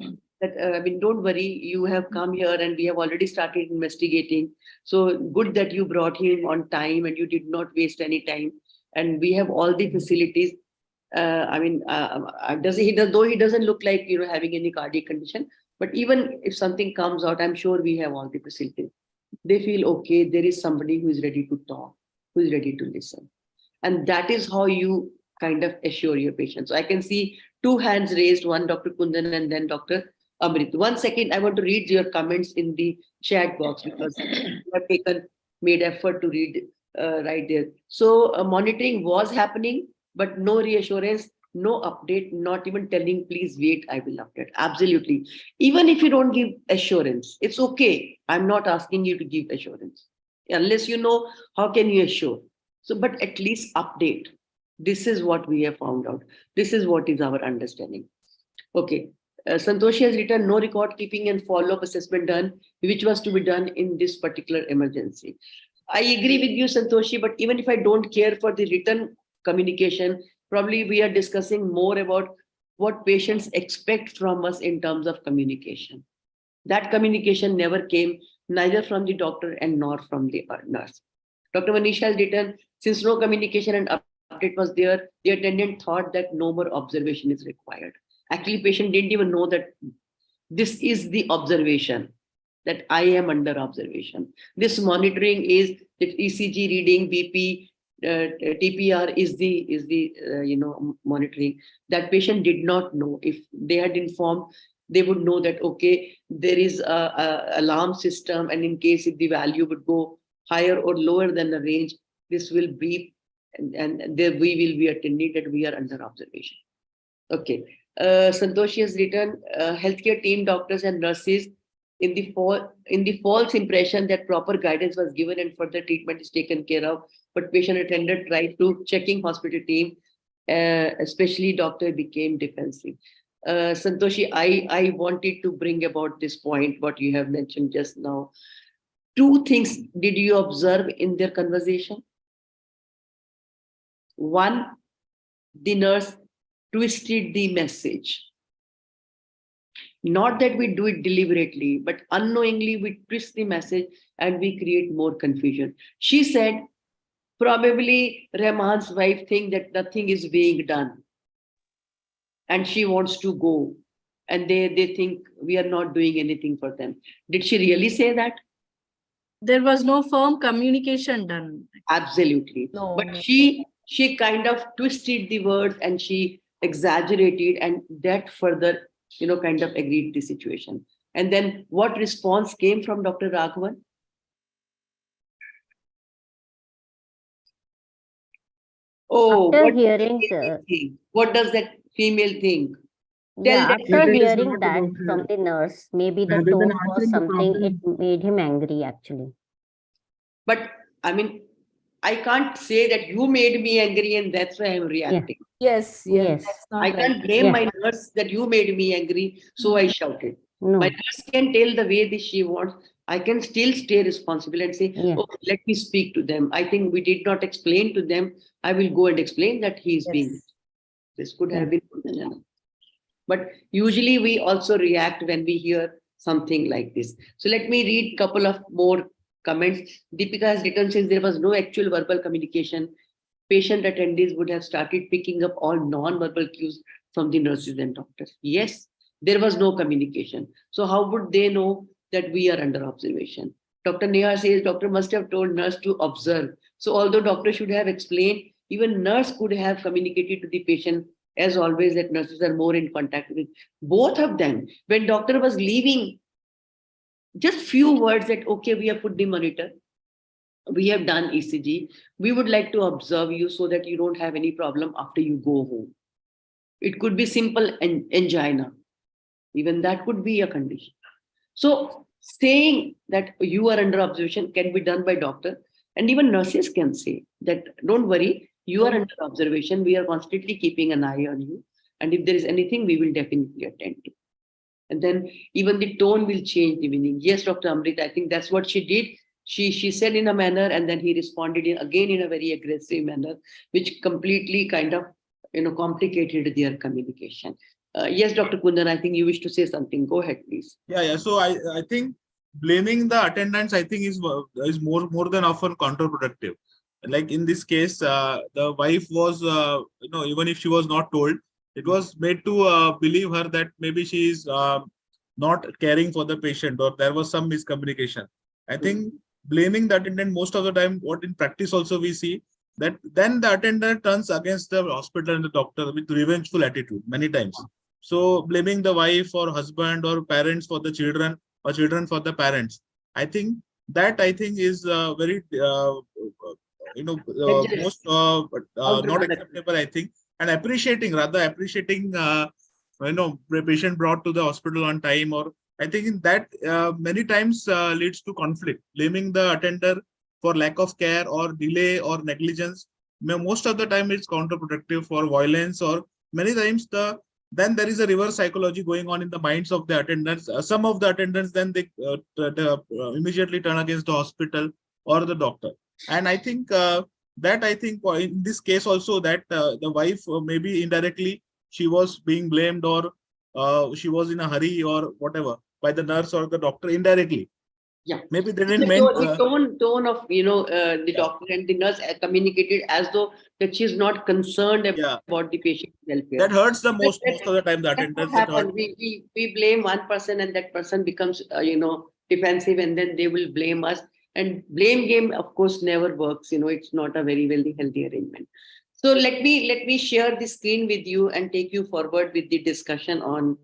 that, I mean, don't worry, you have come here and we have already started investigating, so good that you brought him on time and you did not waste any time, and we have all the facilities. I mean, though he doesn't look like, having any cardiac condition, but even if something comes out, I'm sure we have all the facilities. They feel okay, there is somebody who is ready to talk, who is ready to listen. And that is how you kind of assure your patient. So I can see two hands raised, one Dr. Kundan and then Dr. Amrit. 1 second, I want to read your comments in the chat box because you have made effort to read right there. So monitoring was happening, but no reassurance, no update, not even telling, please wait, I will update. Absolutely. Even if you don't give assurance, it's okay. I'm not asking you to give assurance. Unless you know, how can you assure? So, but at least update. This is what we have found out. This is what is our understanding. Okay. Santoshi has written no record keeping and follow-up assessment done, which was to be done in this particular emergency. I agree with you, Santoshi, but even if I don't care for the written communication, probably we are discussing more about what patients expect from us in terms of communication. That communication never came, neither from the doctor and nor from the nurse. Dr. Manisha has written, since no communication and update was there, the attendant thought that no more observation is required. Actually, patient didn't even know that this is the observation, that I am under observation. This monitoring is that ECG reading, BP, TPR is the monitoring. That patient did not know. If they had informed, they would know that okay, there is a alarm system, and in case if the value would go higher or lower than the range, this will beep, and there we will be attending that we are under observation. Okay. Santoshi has written, healthcare team, doctors and nurses in the false impression that proper guidance was given and further treatment is taken care of, but patient attendant tried to checking hospital team, especially doctor became defensive. Santoshi, I wanted to bring about this point, what you have mentioned just now. Two things did you observe in their conversation? One, the nurse twisted the message. Not that we do it deliberately, but unknowingly we twist the message and we create more confusion. She said, probably Rahman's wife think that nothing is being done and she wants to go. And they think we are not doing anything for them. Did she really say that? There was no firm communication done. Absolutely. No, But no. she kind of twisted the words and she exaggerated, and that further, kind of agreed the situation. And then what response came from Dr. Raghavan? Oh, After what does the hearing female the think? What does that female think? Yeah, that If after it is hearing not that about from her, the nurse, maybe the rather than tone was answering the something, it problem, made him angry actually. But I mean, I can't say that you made me angry and that's why I'm Yeah. reacting. Yes, yes, Yes. that's I not right. can't blame Yeah. my nurse that you made me angry, so I shouted. My No. nurse can tell the way that she wants. I can still stay responsible and say, Yeah. "Oh, let me speak to them. I think we did not explain to them. I will go and explain that he is being. Yes. This could Yeah. have been good enough." But usually we also react when we hear something like this. So let me read couple of more comments. Deepika has written, since there was no actual verbal communication, patient attendees would have started picking up all non-verbal cues from the nurses and doctors. Yes, there was no communication. So how would they know that we are under observation? Dr. Neha says doctor must have told nurse to observe. So although doctor should have explained, even nurse could have communicated to the patient, as always, that nurses are more in contact with both of them. When doctor was leaving, just few words that, okay, we have put the monitor, we have done ECG, we would like to observe you so that you don't have any problem after you go home. It could be simple angina, even that could be a condition. So saying that you are under observation can be done by doctor, and even nurses can say that don't worry, you are under observation, we are constantly keeping an eye on you, and if there is anything we will definitely attend to. And then even the tone will change the meaning. Yes, Dr. Amrit, I think that's what she did. She said in a manner, and then he responded again in a very aggressive manner, which completely kind of complicated their communication. Yes, Dr. Kundan, I think you wish to say something. Go ahead, please. Yeah. So I think blaming the attendants, I think, is more than often counterproductive. Like in this case, the wife was, even if she was not told, it was made to believe her that maybe she is not caring for the patient, or there was some miscommunication. I think blaming the attendant most of the time, what in practice also we see, that then the attendant turns against the hospital and the doctor with revengeful attitude many times. So blaming the wife or husband or parents for the children, or children for the parents, I think is very most not acceptable, I think. And appreciating the patient brought to the hospital on time, or I think in that many times leads to conflict. Blaming the attender for lack of care or delay or negligence, most of the time it's counterproductive for violence, or many times then there is a reverse psychology going on in the minds of the attendants. Some of the attendants, then they immediately turn against the hospital or the doctor. And I think in this case also, that the wife, maybe indirectly she was being blamed, or she was in a hurry or whatever by the nurse or the doctor indirectly. Yeah, Maybe they didn't mean. the tone of the doctor and the nurse communicated as though that she's not concerned about the patient's welfare. That hurts the most of the time. The That's what attendants, that hurt. happens. We blame one person, and that person becomes defensive, and then they will blame us. And blame game, of course, never works. It's not a very healthy arrangement. So let me share the screen with you and take you forward with the discussion on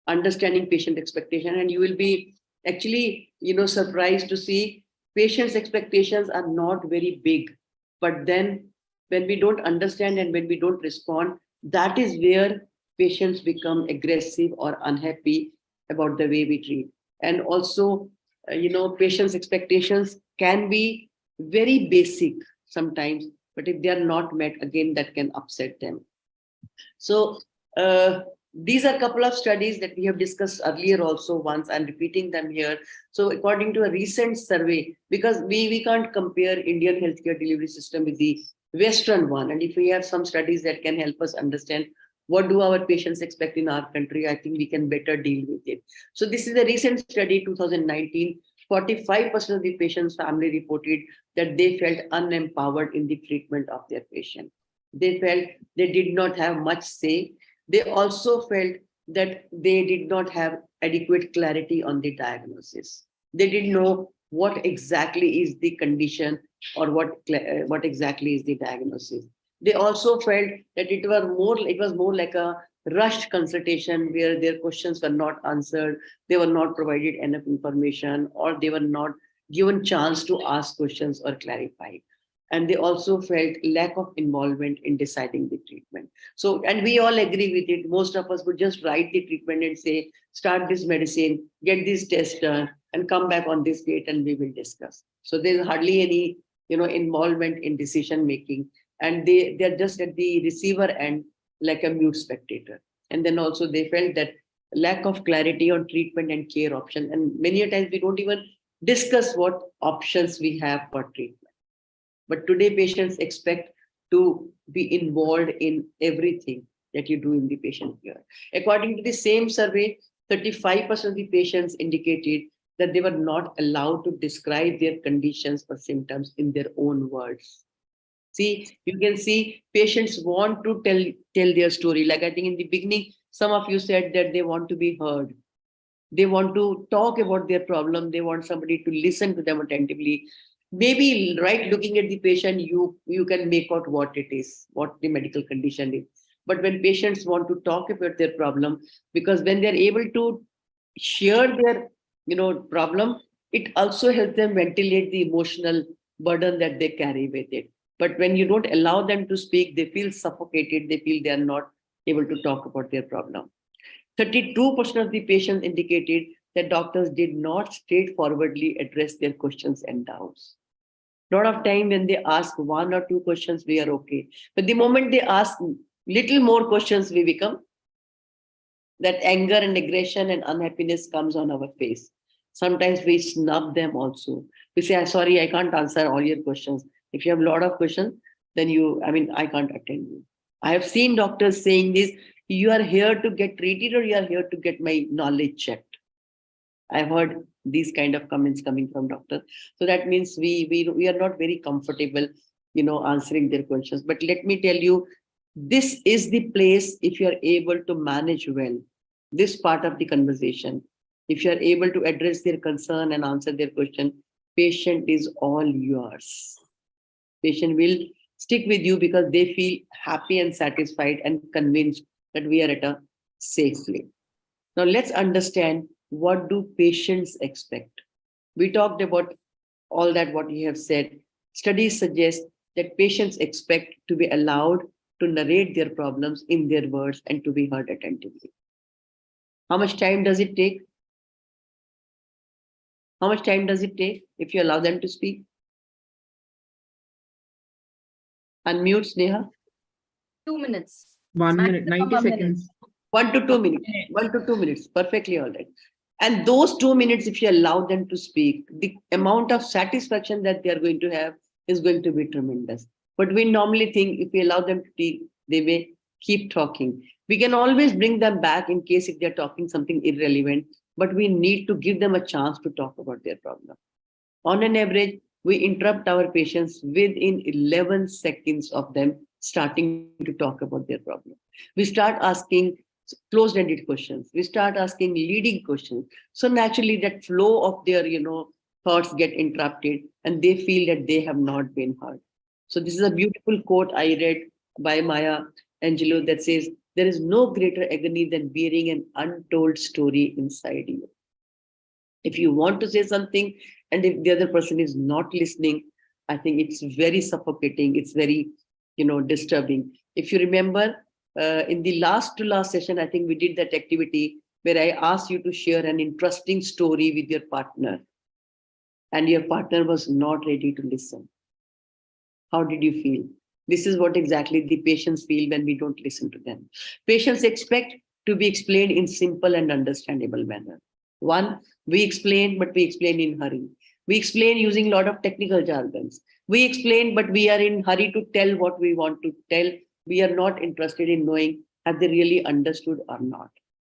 understanding patient expectation, and you will be actually surprised to see patients' expectations are not very big, but then when we don't understand and when we don't respond, that is where patients become aggressive or unhappy about the way we treat. And also, patients' expectations can be very basic sometimes, but if they are not met, again, that can upset them. So these are a couple of studies that we have discussed earlier also once. I'm repeating them here. So according to a recent survey, because we can't compare Indian healthcare delivery system with the Western one. And if we have some studies that can help us understand what do our patients expect in our country, I think we can better deal with it. So this is a recent study, 2019. 45% of the patient's family reported that they felt unempowered in the treatment of their patient. They felt they did not have much say. They also felt that they did not have adequate clarity on the diagnosis. They didn't know what exactly is the condition, or what exactly is the diagnosis. They also felt that it was more like a rushed consultation where their questions were not answered, they were not provided enough information, or they were not given chance to ask questions or clarify. And they also felt lack of involvement in deciding the treatment. So, and we all agree with it. Most of us would just write the treatment and say, start this medicine, get this test done, and come back on this date and we will discuss. So there's hardly any, involvement in decision making. And they're just at the receiver end, like a mute spectator. And then also they felt that lack of clarity on treatment and care option. And many a times we don't even discuss what options we have for treatment. But today, patients expect to be involved in everything that you do in the patient care. According to the same survey, 35% of the patients indicated that they were not allowed to describe their conditions or symptoms in their own words. See, you can see patients want to tell their story. Like I think in the beginning, some of you said that they want to be heard. They want to talk about their problem. They want somebody to listen to them attentively. Maybe right looking at the patient, you can make out what it is, what the medical condition is. But when patients want to talk about their problem, because when they're able to share their problem, it also helps them ventilate the emotional burden that they carry with it. But when you don't allow them to speak, they feel suffocated, they feel they are not able to talk about their problem. 32% of the patients indicated that doctors did not straightforwardly address their questions and doubts. A lot of time when they ask one or two questions, we are okay. But the moment they ask little more questions, we become that anger and aggression and unhappiness comes on our face. Sometimes we snub them also. We say, sorry, I can't answer all your questions. If you have a lot of questions, then I can't attend you. I have seen doctors saying this, you are here to get treated or you are here to get my knowledge checked. I've heard these kind of comments coming from doctors. So that means we are not very comfortable, answering their questions. But let me tell you, this is the place, if you are able to manage well this part of the conversation, if you are able to address their concern and answer their question, patient is all yours. Patient will stick with you because they feel happy and satisfied and convinced that we are at a safe place. Now let's understand, what do patients expect? We talked about all that, what you have said. Studies suggest that patients expect to be allowed to narrate their problems in their words and to be heard attentively. How much time does it take? How much time does it take if you allow them to speak? Unmute, Sneha. 2 minutes. 1 minute, 90 seconds. 1 to 2 minutes. 1 to 2 minutes. Perfectly all right. And those 2 minutes, if you allow them to speak, the amount of satisfaction that they are going to have is going to be tremendous. But we normally think if we allow them to speak, they may keep talking. We can always bring them back in case if they're talking something irrelevant, but we need to give them a chance to talk about their problem. On an average, we interrupt our patients within 11 seconds of them starting to talk about their problem. We start asking closed-ended questions. We start asking leading questions. So naturally that flow of their, thoughts get interrupted and they feel that they have not been heard. So this is a beautiful quote I read by Maya Angelou that says, there is no greater agony than bearing an untold story inside you. If you want to say something and if the other person is not listening, I think it's very suffocating. It's very, disturbing. If you remember, in the last to last session, I think we did that activity where I asked you to share an interesting story with your partner and your partner was not ready to listen. How did you feel? This is what exactly the patients feel when we don't listen to them. Patients expect to be explained in simple and understandable manner. One, we explain, but we explain in hurry. We explain using a lot of technical jargons. We explain, but we are in hurry to tell what we want to tell. We are not interested in knowing have they really understood or not.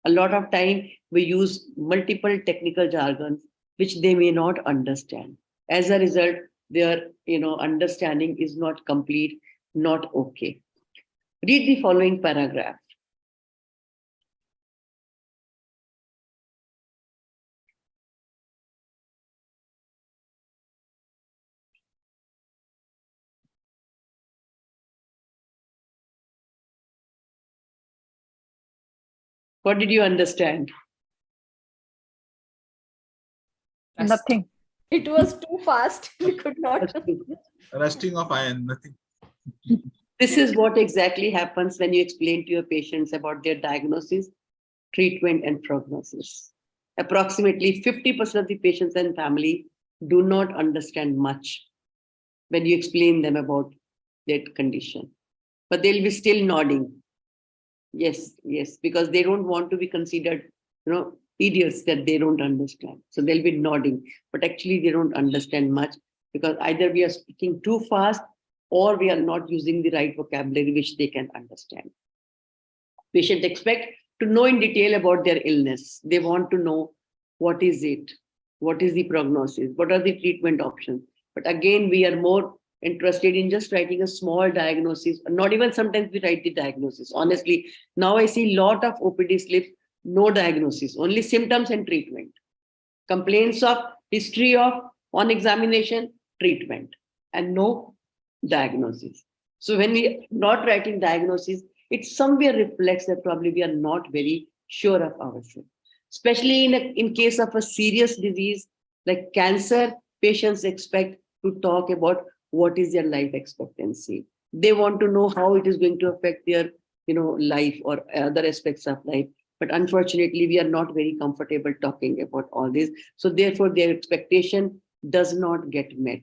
A lot of time we use multiple technical jargons which they may not understand. As a result, their understanding is not complete, not okay. Read the following paragraph. What did you understand? Nothing. It was too fast. We could not. Rusting of iron, nothing. This is what exactly happens when you explain to your patients about their diagnosis, treatment, and prognosis. Approximately 50% of the patients and family do not understand much when you explain them about their condition, but they'll be still nodding. Yes, yes, because they don't want to be considered, idiots that they don't understand. So they'll be nodding, but actually they don't understand much because either we are speaking too fast or we are not using the right vocabulary which they can understand. Patients expect to know in detail about their illness. They want to know what is it, what is the prognosis, what are the treatment options. But again, we are more interested in just writing a small diagnosis, not even sometimes we write the diagnosis. Honestly, now I see a lot of OPD slips, no diagnosis, only symptoms and treatment. Complaints of history of on examination, treatment, and no diagnosis. So when we are not writing diagnosis, it somewhere reflects that probably we are not very sure of ourselves. Especially in case of a serious disease like cancer, patients expect to talk about what is their life expectancy. They want to know how it is going to affect their life or other aspects of life. But unfortunately, we are not very comfortable talking about all this. So therefore, their expectation does not get met.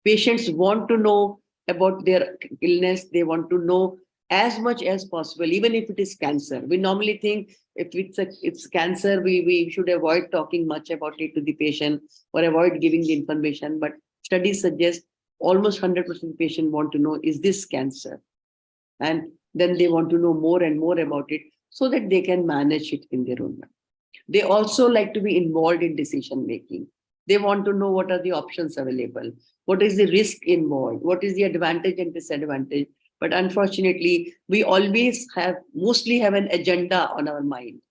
Patients want to know about their illness. They want to know as much as possible, even if it is cancer. We normally think if it's cancer, we should avoid talking much about it to the patient or avoid giving the information. But studies suggest almost 100% patient want to know, is this cancer? And then they want to know more and more about it so that they can manage it in their own way. They also like to be involved in decision making. They want to know what are the options available, what is the risk involved, what is the advantage and disadvantage. But unfortunately, we mostly have an agenda on our mind.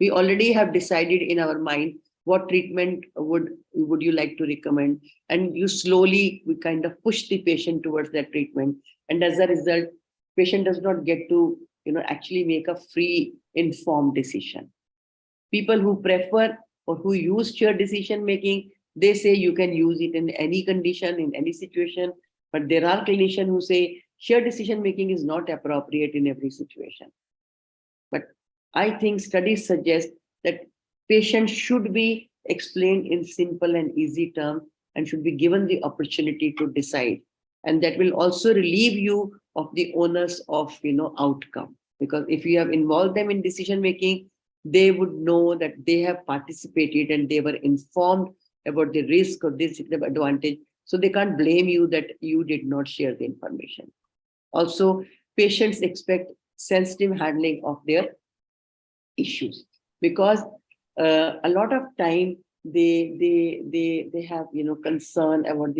We already have decided in our mind what treatment would you like to recommend, and we kind of push the patient towards that treatment, and as a result, patient does not get to actually make a free informed decision. People who prefer or who use shared decision making, they say you can use it in any condition, in any situation. But there are clinicians who say shared decision making is not appropriate in every situation. But I think studies suggest that patients should be explained in simple and easy terms and should be given the opportunity to decide. And that will also relieve you of the onus of outcome. Because if you have involved them in decision making, they would know that they have participated and they were informed about the risk or disadvantage. So they can't blame you that you did not share the information. Also, patients expect sensitive handling of their issues because a lot of time they have concern about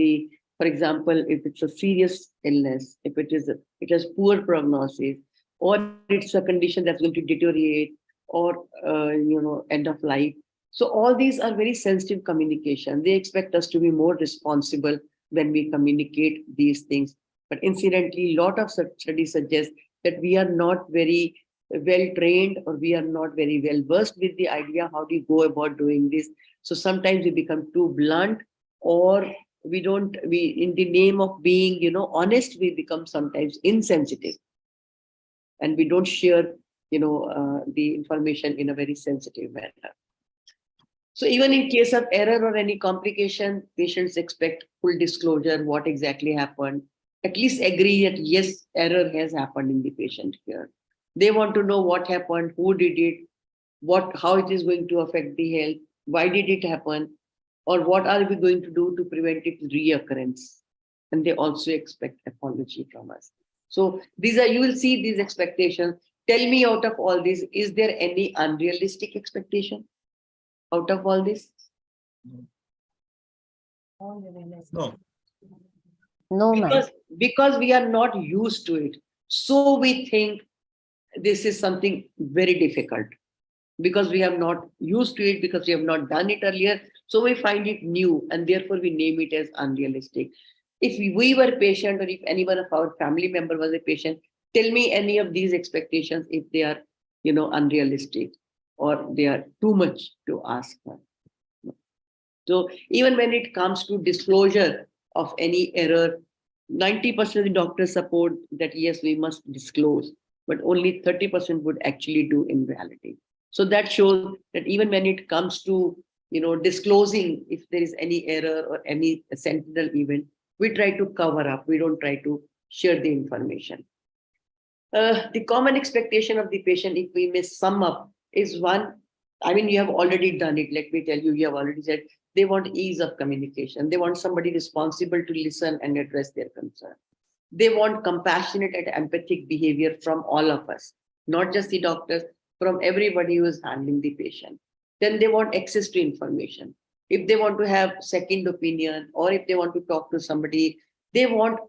for example, if it's a serious illness, if it has poor prognosis, or it's a condition that's going to deteriorate or end of life. So all these are very sensitive communication. They expect us to be more responsible when we communicate these things. But incidentally, a lot of studies suggest that we are not very well trained or we are not very well versed with the idea how do you go about doing this. So sometimes we become too blunt, or we in the name of being honest, we become sometimes insensitive and we don't share the information in a very sensitive manner. So even in case of error or any complication, patients expect full disclosure, what exactly happened. At least agree that yes, error has happened in the patient here. They want to know what happened, who did it, how it is going to affect the health, why did it happen, or what are we going to do to prevent its reoccurrence. And they also expect apology from us. So you will see these expectations. Tell me, out of all this, is there any unrealistic expectation out of all this? No. No, ma'am. Because we are not used to it. So we think this is something very difficult because we have not used to it, because we have not done it earlier. So we find it new and therefore we name it as unrealistic. If we were patient, or if anyone of our family member was a patient, tell me any of these expectations if they are, unrealistic or they are too much to ask for. So even when it comes to disclosure of any error, 90% of the doctors support that yes, we must disclose, but only 30% would actually do in reality. So that shows that even when it comes to disclosing if there is any error or any sentinel event, we try to cover up. We don't try to share the information. The common expectation of the patient, if we may sum up, is one. I mean, you have already done it. Let me tell you, you have already said they want ease of communication. They want somebody responsible to listen and address their concern. They want compassionate and empathic behavior from all of us, not just the doctors, from everybody who is handling the patient. Then they want access to information. If they want to have second opinion, or if they want to talk to somebody, they want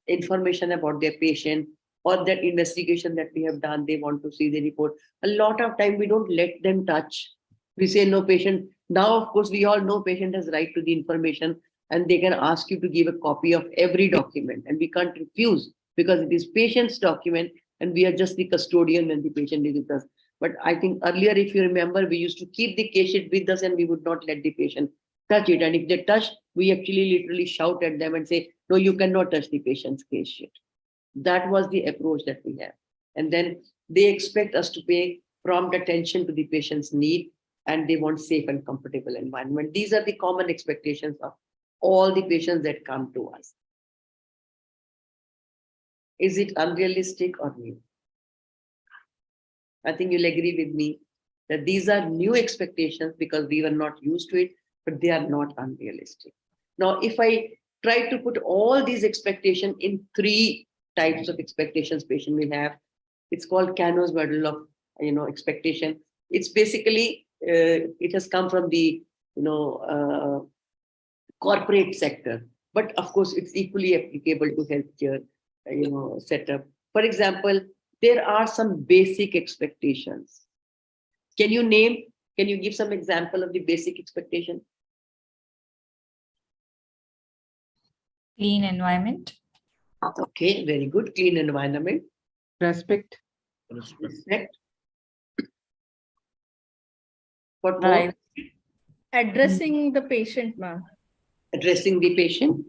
information about their patient or that investigation that we have done. They want to see the report. A lot of time we don't let them touch. We say no patient. Now, of course, we all know patient has right to the information, and they can ask you to give a copy of every document, and we can't refuse because it is patient's document and we are just the custodian when the patient is with us. But I think earlier, if you remember, we used to keep the case sheet with us and we would not let the patient touch it. And if they touch, we actually literally shout at them and say, no, you cannot touch the patient's case sheet. That was the approach that we have. And then they expect us to pay prompt attention to the patient's need, and they want safe and comfortable environment. These are the common expectations of all the patients that come to us. Is it unrealistic or new? I think you'll agree with me that these are new expectations because we were not used to it, but they are not unrealistic. Now, if I try to put all these expectations in three types of expectations patient will have, it's called Kano's model of expectation. It's basically it has come from the corporate sector, but of course it's equally applicable to healthcare setup. For example, there are some basic expectations. Can you give some example of the basic expectation? Clean environment. Okay, very good. Clean environment. Respect. Respect. What more? Privacy. Addressing the patient, ma'am. Addressing the patient.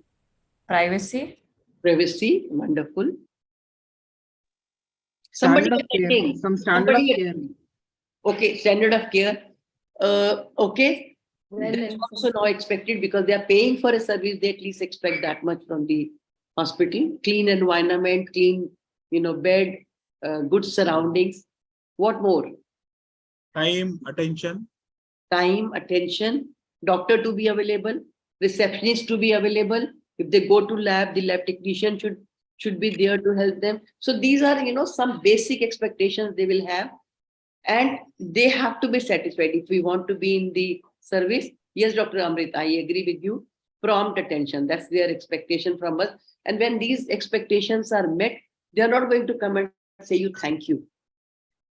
Privacy. Privacy. Wonderful. Standard of care. Some standard of care. Okay, standard of care. Okay. Well, That's also now expected because they are paying for a service. They at least expect that much from the hospital. Clean environment, clean, bed, good surroundings. What more? Time, attention. Time, attention. Doctor to be available. Receptionist to be available. If they go to lab, the lab technician should be there to help them. So these are, some basic expectations they will have, and they have to be satisfied if we want to be in the service. Yes, Dr. Amrit, I agree with you. Prompt attention, that's their expectation from us. And when these expectations are met, they are not going to come and say you thank you.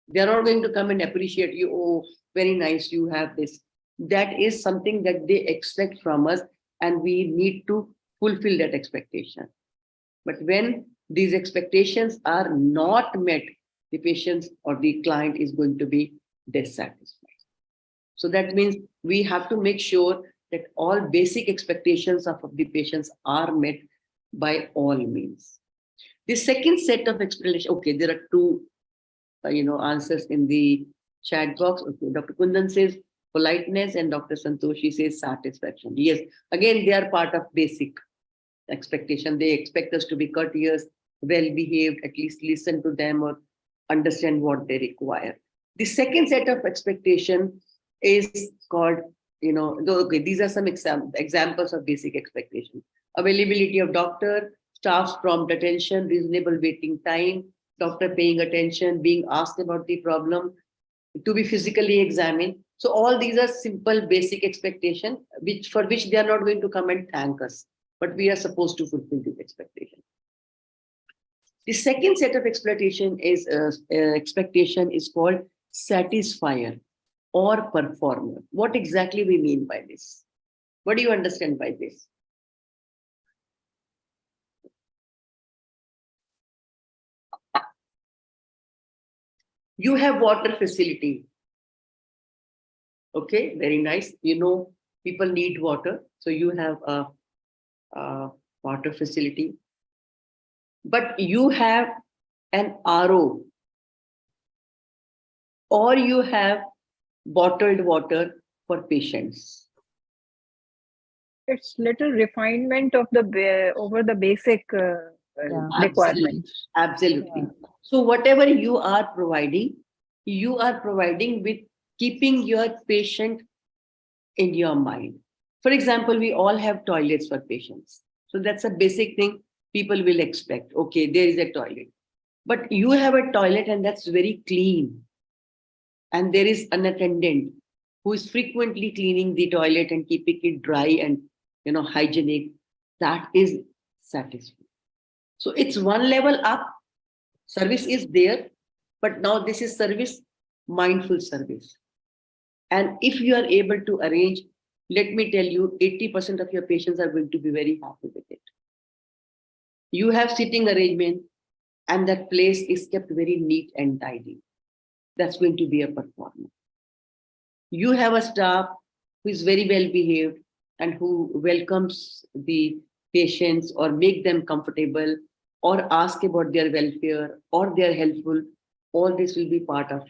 They are not going to come and appreciate you. Oh, very nice, you have this. That is something that they expect from us, and we need to fulfill that expectation. But when these expectations are not met, the patient or the client is going to be dissatisfied. So that means we have to make sure that all basic expectations of the patients are met by all means. The second set of explanation, okay, there are two answers in the chat box. Okay, Dr. Kundan says politeness and Dr. Santoshi says satisfaction. Yes, again, they are part of basic expectation. They expect us to be courteous, well-behaved, at least listen to them or understand what they require. The second set of expectation is called, okay, these are some examples of basic expectation. Availability of doctor, staff's prompt attention, reasonable waiting time, doctor paying attention, being asked about the problem, to be physically examined. So all these are simple basic expectation for which they are not going to come and thank us, but we are supposed to fulfill this expectation. The second set of expectation is called satisfier or performer. What exactly we mean by this? What do you understand by this? You have water facility. Okay, very nice. People need water. So you have a water facility, but you have an RO, or you have bottled water for patients. It's little refinement of the over the basic requirement. Absolutely. Yeah. So whatever you are providing with keeping your patient in your mind. For example, we all have toilets for patients. So that's a basic thing people will expect. Okay, there is a toilet. But you have a toilet and that's very clean. And there is an attendant who is frequently cleaning the toilet and keeping it dry and hygienic. That is satisfying. So it's one level up. Service is there, but now this is service, mindful service. And if you are able to arrange, let me tell you, 80% of your patients are going to be very happy with it. You have sitting arrangement and that place is kept very neat and tidy. That's going to be a performance. You have a staff who is very well behaved and who welcomes the patients or make them comfortable or ask about their welfare or they are helpful. All this will be part of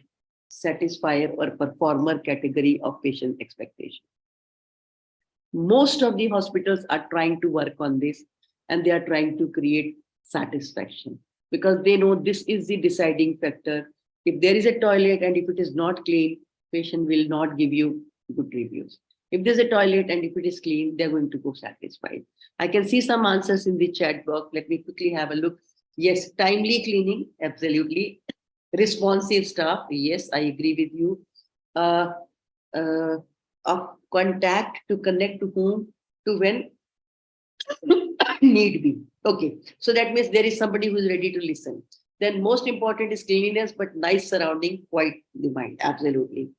satisfier or performer category of patient expectation. Most of the hospitals are trying to work on this and they are trying to create satisfaction because they know this is the deciding factor. If there is a toilet and if it is not clean, patient will not give you good reviews. If there's a toilet and if it is clean, they're going to go satisfied. I can see some answers in the chat box. Let me quickly have a look. Yes, timely cleaning, absolutely. Responsive staff, yes, I agree with you. A contact to connect to whom, to when need be. Okay, so that means there is somebody who is ready to listen. Then most important is cleanliness, but nice surrounding, quite the mind, absolutely.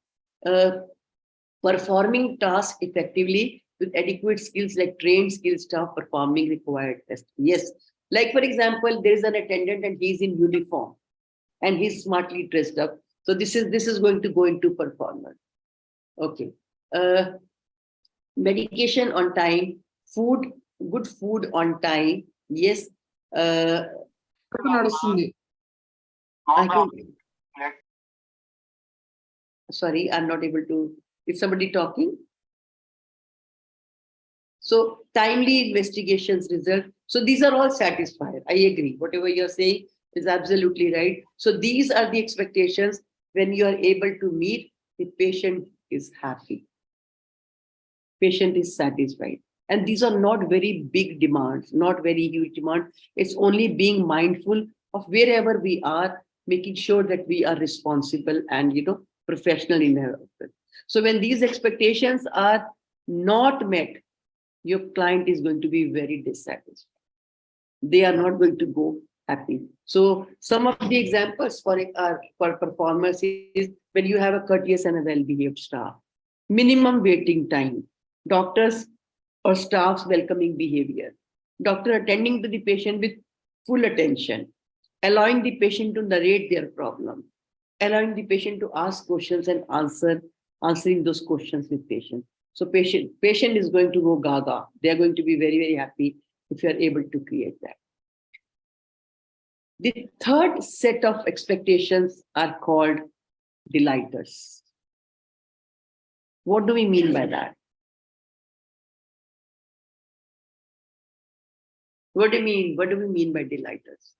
Performing tasks effectively with adequate skills like trained skilled staff performing required tests. Yes, like for example, there is an attendant and he's in uniform and he's smartly dressed up. So this is going to go into performance. Okay. Medication on time, food, good food on time. Yes. I can, sorry, I'm not able to. Is somebody talking? So timely investigations result. So these are all satisfied. I agree. Whatever you're saying is absolutely right. So these are the expectations. When you are able to meet, the patient is happy. Patient is satisfied. And these are not very big demands, not very huge demand. It's only being mindful of wherever we are, making sure that we are responsible and professional in our output. So when these expectations are not met, your client is going to be very dissatisfied. They are not going to go happy. So some of the examples for performers is when you have a courteous and a well-behaved staff, minimum waiting time, doctors or staff's welcoming behavior, doctor attending to the patient with full attention, allowing the patient to narrate their problem, allowing the patient to ask questions and answering those questions with patience. So patient is going to go gaga. They're going to be very, very happy if you're able to create that. The third set of expectations are called delighters. What do we mean by that? What do you mean? What do we mean by delighters?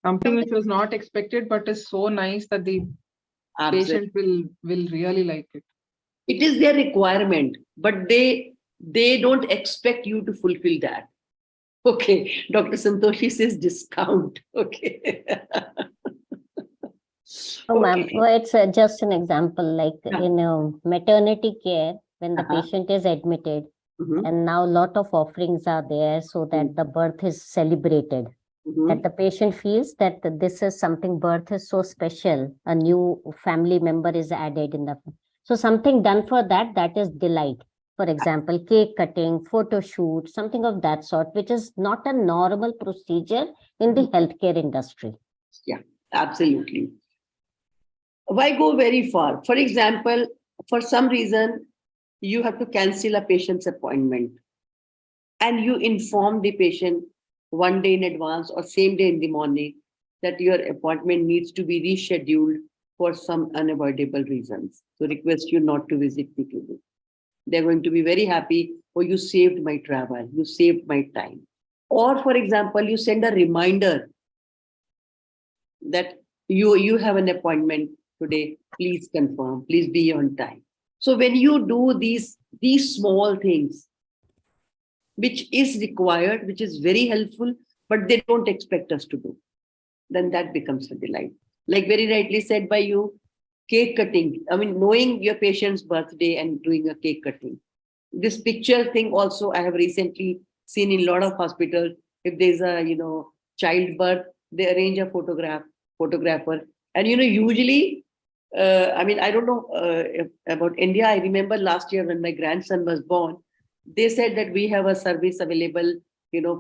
Something which was not expected, but is so nice that the patient will really like it. It is their requirement, but they don't expect you to fulfill that. Okay, Dr. Santoshi says discount. Okay. Oh, ma'am, well, it's just an example, like in maternity care, when the patient is admitted, and now a lot of offerings are there so that the birth is celebrated, that the patient feels that this is something, birth is so special, a new family member is added in the, so something done for that, that is delight. For example, cake cutting, photo shoot, something of that sort, which is not a normal procedure in the healthcare industry. Yeah, absolutely. Why go very far? For example, for some reason, you have to cancel a patient's appointment and you inform the patient one day in advance or same day in the morning that your appointment needs to be rescheduled for some unavoidable reasons. So request you not to visit the clinic. They're going to be very happy. Oh, you saved my travel, you saved my time. Or for example, you send a reminder that you have an appointment today, please confirm, please be on time. So when you do these small things, which is required, which is very helpful, but they don't expect us to do, then that becomes a delight. Like very rightly said by you, cake cutting. I mean, knowing your patient's birthday and doing a cake cutting. This picture thing also I have recently seen in a lot of hospitals. If there's a childbirth, they arrange a photographer, and usually, I mean, I don't know about India. I remember last year when my grandson was born, they said that we have a service available,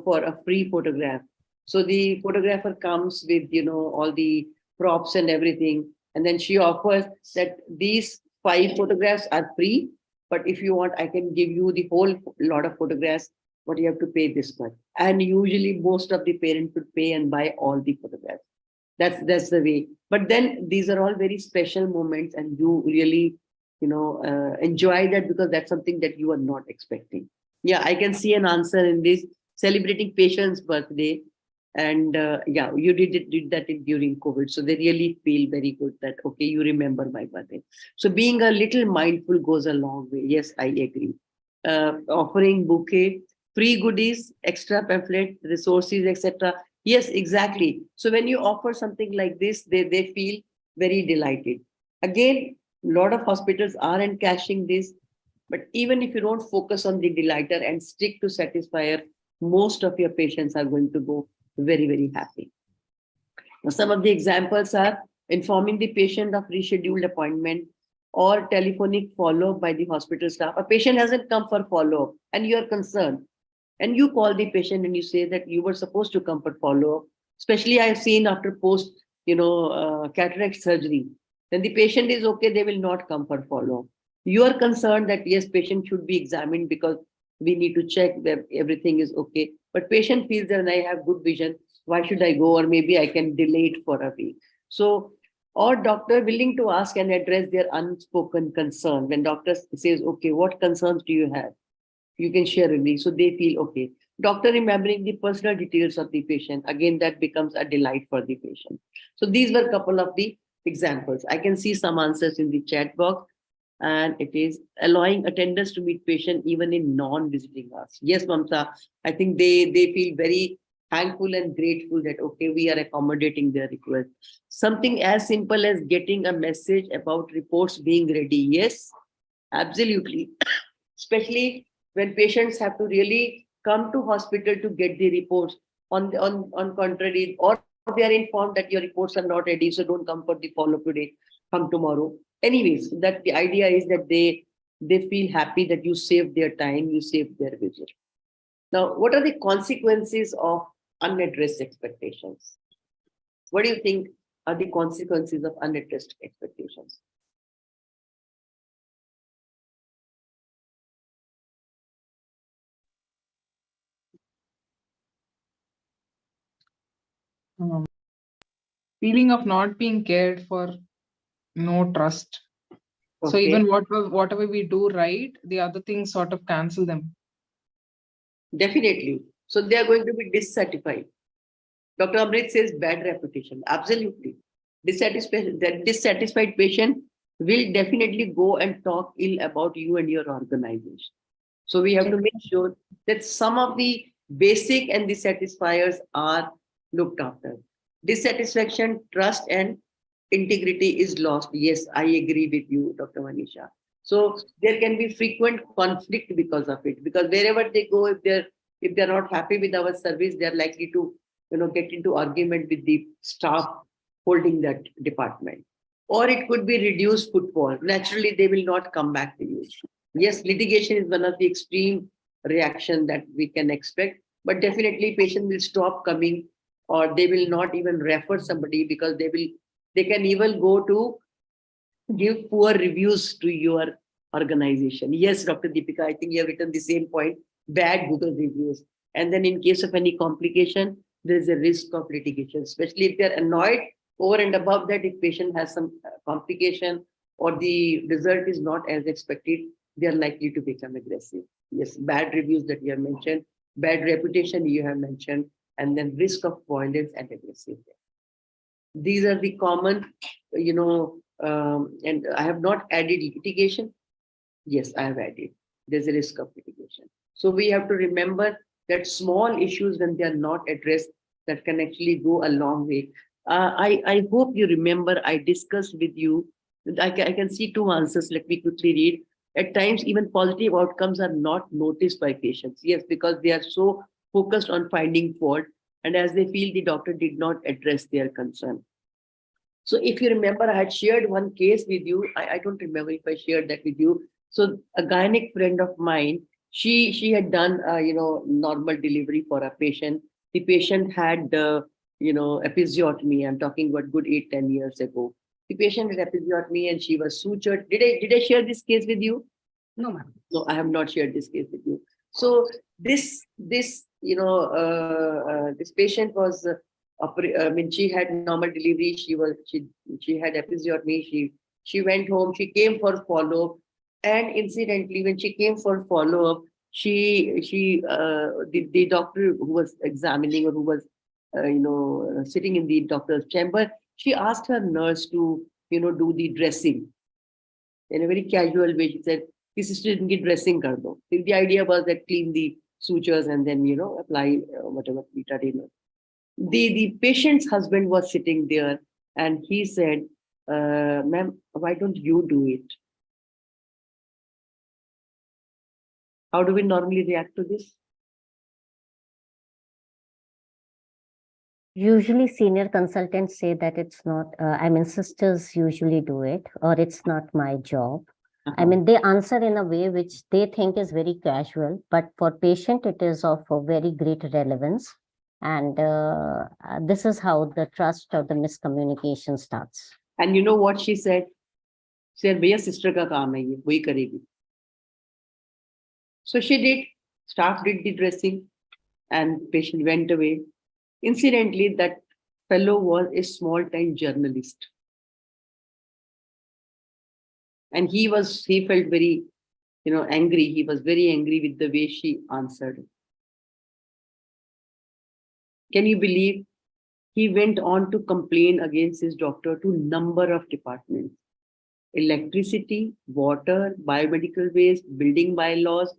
for a free photograph. So the photographer comes with, all the props and everything. And then she offers that these 5 photographs are free. But if you want, I can give you the whole lot of photographs, but you have to pay this much. And usually most of the parents would pay and buy all the photographs. That's the way. But then these are all very special moments and you really, enjoy that because that's something that you are not expecting. Yeah, I can see an answer in this celebrating patient's birthday. And yeah, you did that during COVID. So they really feel very good that, okay, you remember my birthday. So being a little mindful goes a long way. Yes, I agree. Offering bouquet, free goodies, extra pamphlet, resources, etc. Yes, exactly. So when you offer something like this, they feel very delighted. Again, a lot of hospitals are encashing this, but even if you don't focus on the delighter and stick to satisfier, most of your patients are going to go very, very happy. Now, some of the examples are informing the patient of rescheduled appointment or telephonic follow-up by the hospital staff. A patient hasn't come for follow-up and you are concerned. And you call the patient and you say that you were supposed to come for follow-up. Especially I've seen after post, cataract surgery. When the patient is okay, they will not come for follow-up. You are concerned that yes, patient should be examined because we need to check that everything is okay. But patient feels that I have good vision. Why should I go? Or maybe I can delay it for a week. So, or doctor willing to ask and address their unspoken concern. When doctor says, okay, what concerns do you have? You can share with me. So they feel okay. Doctor remembering the personal details of the patient. Again, that becomes a delight for the patient. So these were a couple of the examples. I can see some answers in the chat box. And it is allowing attendants to meet patient even in non-visiting hours. Yes, Mamta, I think they feel very thankful and grateful that, okay, we are accommodating their request. Something as simple as getting a message about reports being ready. Yes, absolutely. Especially when patients have to really come to hospital to get the reports on contrary, or they are informed that your reports are not ready, so don't come for the follow-up today, come tomorrow. Anyways, that the idea is that they feel happy that you saved their time, you saved their visit. Now, what are the consequences of unaddressed expectations? What do you think are the consequences of unaddressed expectations? Feeling of not being cared for, no trust. So Okay. even whatever we do right, the other things sort of cancel them. Definitely. So they are going to be dissatisfied. Dr. Amrit says bad reputation. Absolutely. Dissatisfied patient will definitely go and talk ill about you and your organization. So we have to make sure that some of the basic and the satisfiers are looked after. Dissatisfaction, trust, and integrity is lost. Yes, I agree with you, Dr. Manisha. So there can be frequent conflict because of it. Because wherever they go, if they're not happy with our service, they're likely to get into argument with the staff holding that department. Or it could be reduced footfall. Naturally, they will not come back to you. Yes, litigation is one of the extreme reaction that we can expect, but definitely patient will stop coming or they will not even refer somebody because they can even go to give poor reviews to your organization. Yes, Dr. Deepika, I think you have written the same point, bad Google reviews. And then in case of any complication, there is a risk of litigation, especially if they're annoyed over and above that, if patient has some complication or the result is not as expected, they are likely to become aggressive. Yes, bad reviews that you have mentioned, bad reputation you have mentioned, and then risk of violence and aggressiveness. These are the common, and I have not added litigation. Yes, I have added. There's a risk of litigation. So we have to remember that small issues, when they are not addressed, that can actually go a long way. I hope you remember I discussed with you. I can see two answers. Let me quickly read. At times, even positive outcomes are not noticed by patients. Yes, because they are so focused on finding fault, and as they feel the doctor did not address their concern. So if you remember, I had shared one case with you. I don't remember if I shared that with you. So a gynec friend of mine, she had done normal delivery for a patient. The patient had episiotomy. I'm talking about good 8-10 years ago. The patient had episiotomy and she was sutured. Did I share this case with you? No, ma'am. No, I have not shared this case with you. So this this patient was she had normal delivery. She had episiotomy. She went home. She came for follow up, and incidentally, when she came for follow up, the doctor who was examining, or who was sitting in the doctor's chamber, she asked her nurse to do the dressing in a very casual way. She said, "This sister didn't get dressing kar do." The idea was that clean the sutures and then apply whatever betadine. The patient's husband was sitting there and he said, "Ma'am, why don't you do it?" How do we normally react to this? Usually senior consultants say that it's not, sisters usually do it, or it's not my job. They answer in a way which they think is very casual, but for patient, it is of a very great relevance. And this is how the trust or the miscommunication starts. And you know what she said? She said, "Bhaiya, sister ka kaam hai ye, wahi karegi." So she did. Staff did the dressing and patient went away. Incidentally, that fellow was a small-time journalist. And he felt very, angry. He was very angry with the way she answered. Can you believe? He went on to complain against his doctor to number of departments: electricity, water, biomedical waste, building bylaws,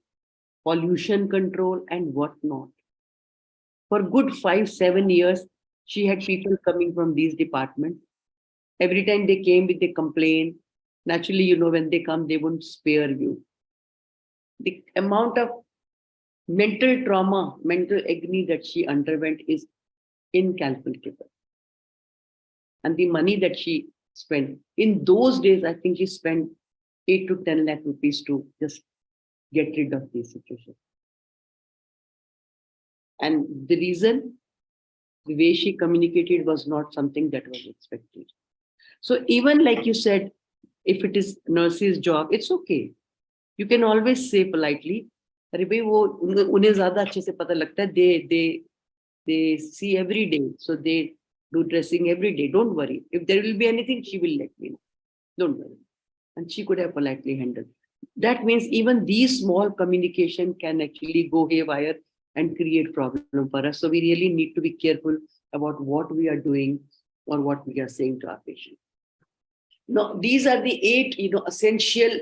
pollution control, and whatnot. For good 5-7 years, she had people coming from these departments. Every time they came with a complaint, naturally, when they come, they won't spare you. The amount of mental trauma, mental agony that she underwent is incalculable. And the money that she spent, in those days, I think she spent 8 to 10 lakh rupees to just get rid of this situation. And the reason, the way she communicated was not something that was expected. So even like you said, if it is nurse's job, it's okay. You can always say politely, "Arey bhai, unhe zyada achhe se pata lagta hai, they see every day, so they do dressing every day. Don't worry. If there will be anything, she will let me know. Don't worry." And she could have politely handled. That means even these small communication can actually go haywire and create problem for us. So we really need to be careful about what we are doing or what we are saying to our patient. Now, these are the 8, essential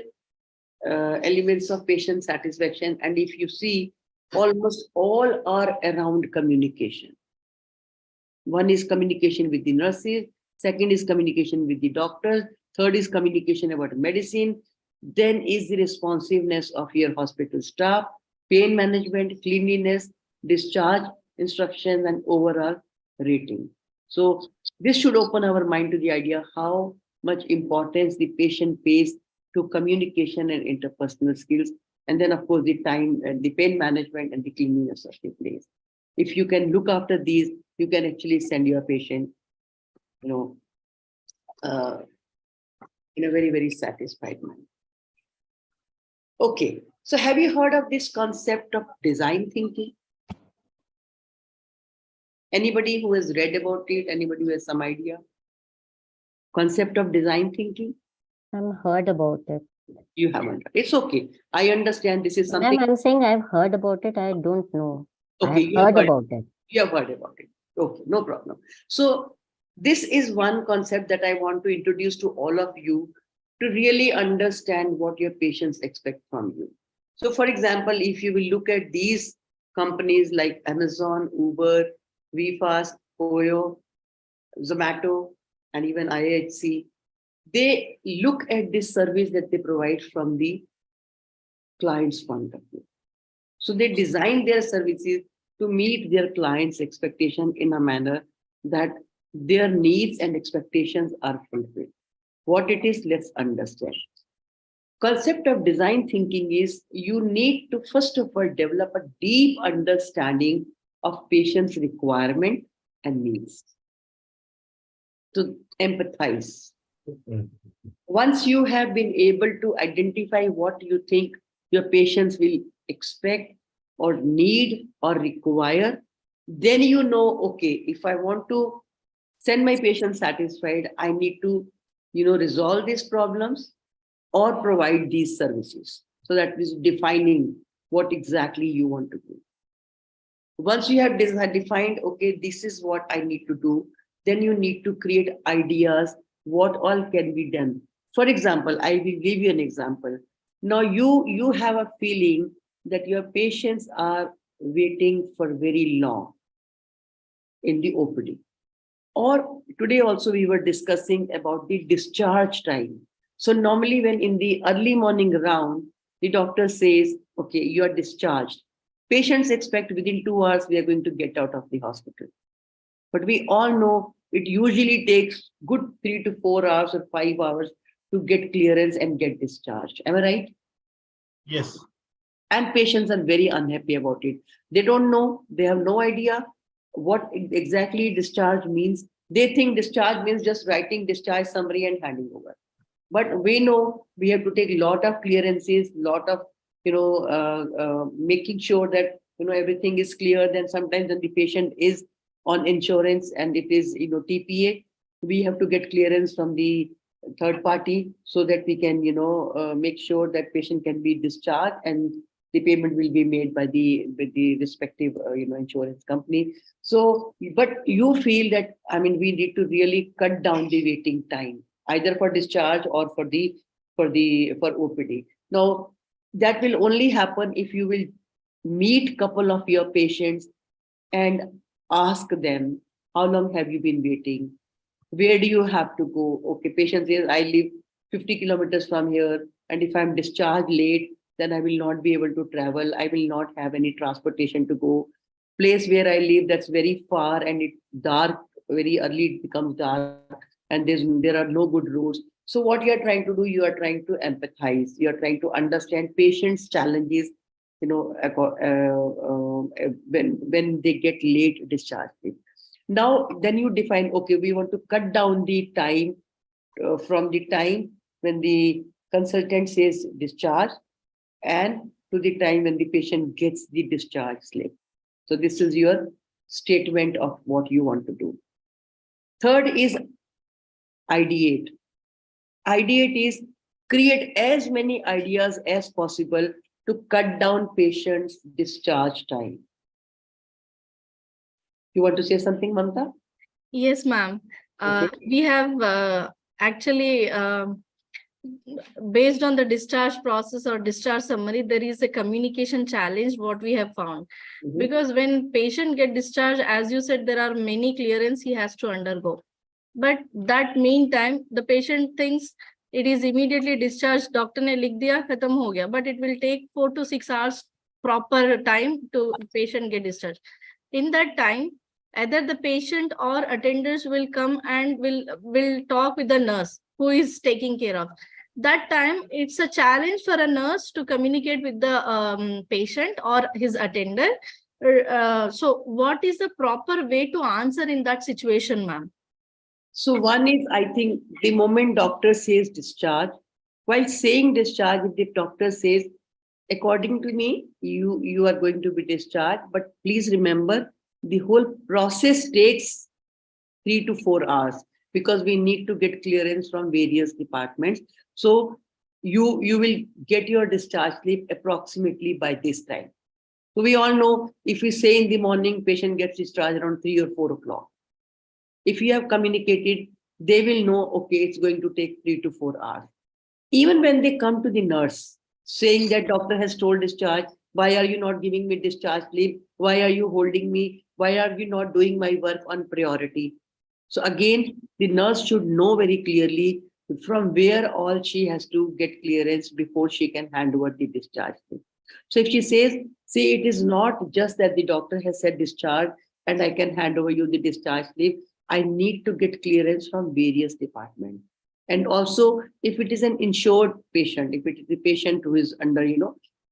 elements of patient satisfaction. And if you see, almost all are around communication. One is communication with the nurses. Second is communication with the doctors. Third is communication about medicine. Then is the responsiveness of your hospital staff, pain management, cleanliness, discharge instructions, and overall rating. So this should open our mind to the idea how much importance the patient pays to communication and interpersonal skills. And then, of course, the time and the pain management and the cleanliness of the place. If you can look after these, you can actually send your patient, in a very, very satisfied manner. Okay. So have you heard of this concept of design thinking? Anybody who has read about it? Anybody who has some idea? Concept of design thinking? I've heard about it. You haven't. It's okay. I understand this is Ma'am, something. I'm saying I've heard about it. I don't know. Okay, I've heard about it. You have heard about it. Okay, no problem. So this is one concept that I want to introduce to all of you to really understand what your patients expect from you. So for example, if you will look at these companies like Amazon, Uber, VFast, Oyo, Zomato, and even IHC, they look at this service that they provide from the client's point of view. So they design their services to meet their clients' expectation in a manner that their needs and expectations are fulfilled. What it is, let's understand. Concept of design thinking is you need to first of all develop a deep understanding of patient's requirement and needs. To empathize. Once you have been able to identify what you think your patients will expect or need or require, then you know, okay, if I want to send my patient satisfied, I need to, resolve these problems or provide these services. So that is defining what exactly you want to do. Once you have defined, okay, this is what I need to do, then you need to create ideas, what all can be done. For example, I will give you an example. Now you have a feeling that your patients are waiting for very long in the OPD. Or today also we were discussing about the discharge time. So normally when in the early morning round, the doctor says, okay, you are discharged. Patients expect within 2 hours we are going to get out of the hospital. But we all know it usually takes good 3 to 4 hours or 5 hours to get clearance and get discharged. Am I right? Yes. And patients are very unhappy about it. They don't know, they have no idea what exactly discharge means. They think discharge means just writing discharge summary and handing over. But we know we have to take a lot of clearances, lot of, making sure that, everything is clear. Then sometimes when the patient is on insurance and it is, TPA, we have to get clearance from the third party so that we can, make sure that patient can be discharged and the payment will be made by the respective, insurance company. So, but you feel that, we need to really cut down the waiting time, either for discharge or for OPD. Now, that will only happen if you will meet couple of your patients and ask them, how long have you been waiting? Where do you have to go? Okay, patient says, I live 50 kilometers from here, and if I'm discharged late, then I will not be able to travel. I will not have any transportation to go. Place where I live, that's very far and it's dark, very early it becomes dark, and there are no good roads. So what you are trying to do, you are trying to empathize. You are trying to understand patients' challenges, when they get late discharge. Now, then you define, okay, we want to cut down the time from the time when the consultant says discharge and to the time when the patient gets the discharge slip. So this is your statement of what you want to do. Third is ideate. Ideate is create as many ideas as possible to cut down patients' discharge time. You want to say something, Mamta? Yes, ma'am. Okay. We have actually, based on the discharge process or discharge summary, there is a communication challenge, what we have found. Because when patient get discharged, as you said, there are many clearance he has to undergo. But that meantime, the patient thinks it is immediately discharged, doctor ne likh diya, khatam ho gaya. But it will take 4 to 6 hours proper time to patient get discharged. In that time, either the patient or attenders will come and will talk with the nurse who is taking care of. That time, it's a challenge for a nurse to communicate with the patient or his attender. So what is the proper way to answer in that situation, ma'am? So one is, I think, the moment doctor says discharge, while saying discharge, if the doctor says, according to me, you are going to be discharged, but please remember the whole process takes 3 to 4 hours because we need to get clearance from various departments. So you will get your discharge slip approximately by this time. So we all know if we say in the morning, patient gets discharged around 3 or 4 o'clock. If you have communicated, they will know, okay, it's going to take 3 to 4 hours. Even when they come to the nurse saying that doctor has told discharge, why are you not giving me discharge slip? Why are you holding me? Why are you not doing my work on priority? So again, the nurse should know very clearly from where all she has to get clearance before she can hand over the discharge slip. So if she says, see, it is not just that the doctor has said discharge and I can hand over you the discharge slip. I need to get clearance from various departments. And also, if it is an insured patient, if it is the patient who is under,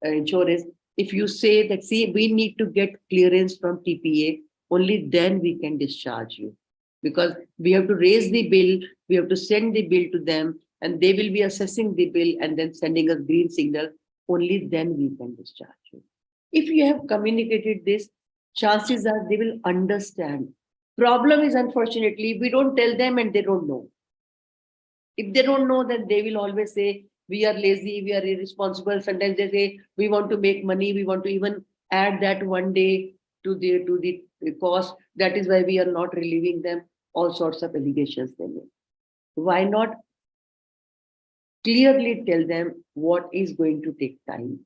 insurance, if you say that, see, we need to get clearance from TPA, only then we can discharge you. Because we have to raise the bill, we have to send the bill to them, and they will be assessing the bill and then sending us green signal. Only then we can discharge you. If you have communicated this, chances are they will understand. Problem is, unfortunately, we don't tell them and they don't know. If they don't know, then they will always say, we are lazy, we are irresponsible. Sometimes they say, we want to make money, we want to even add that one day to the cost. That is why we are not relieving them. All sorts of allegations they make. Why not clearly tell them what is going to take time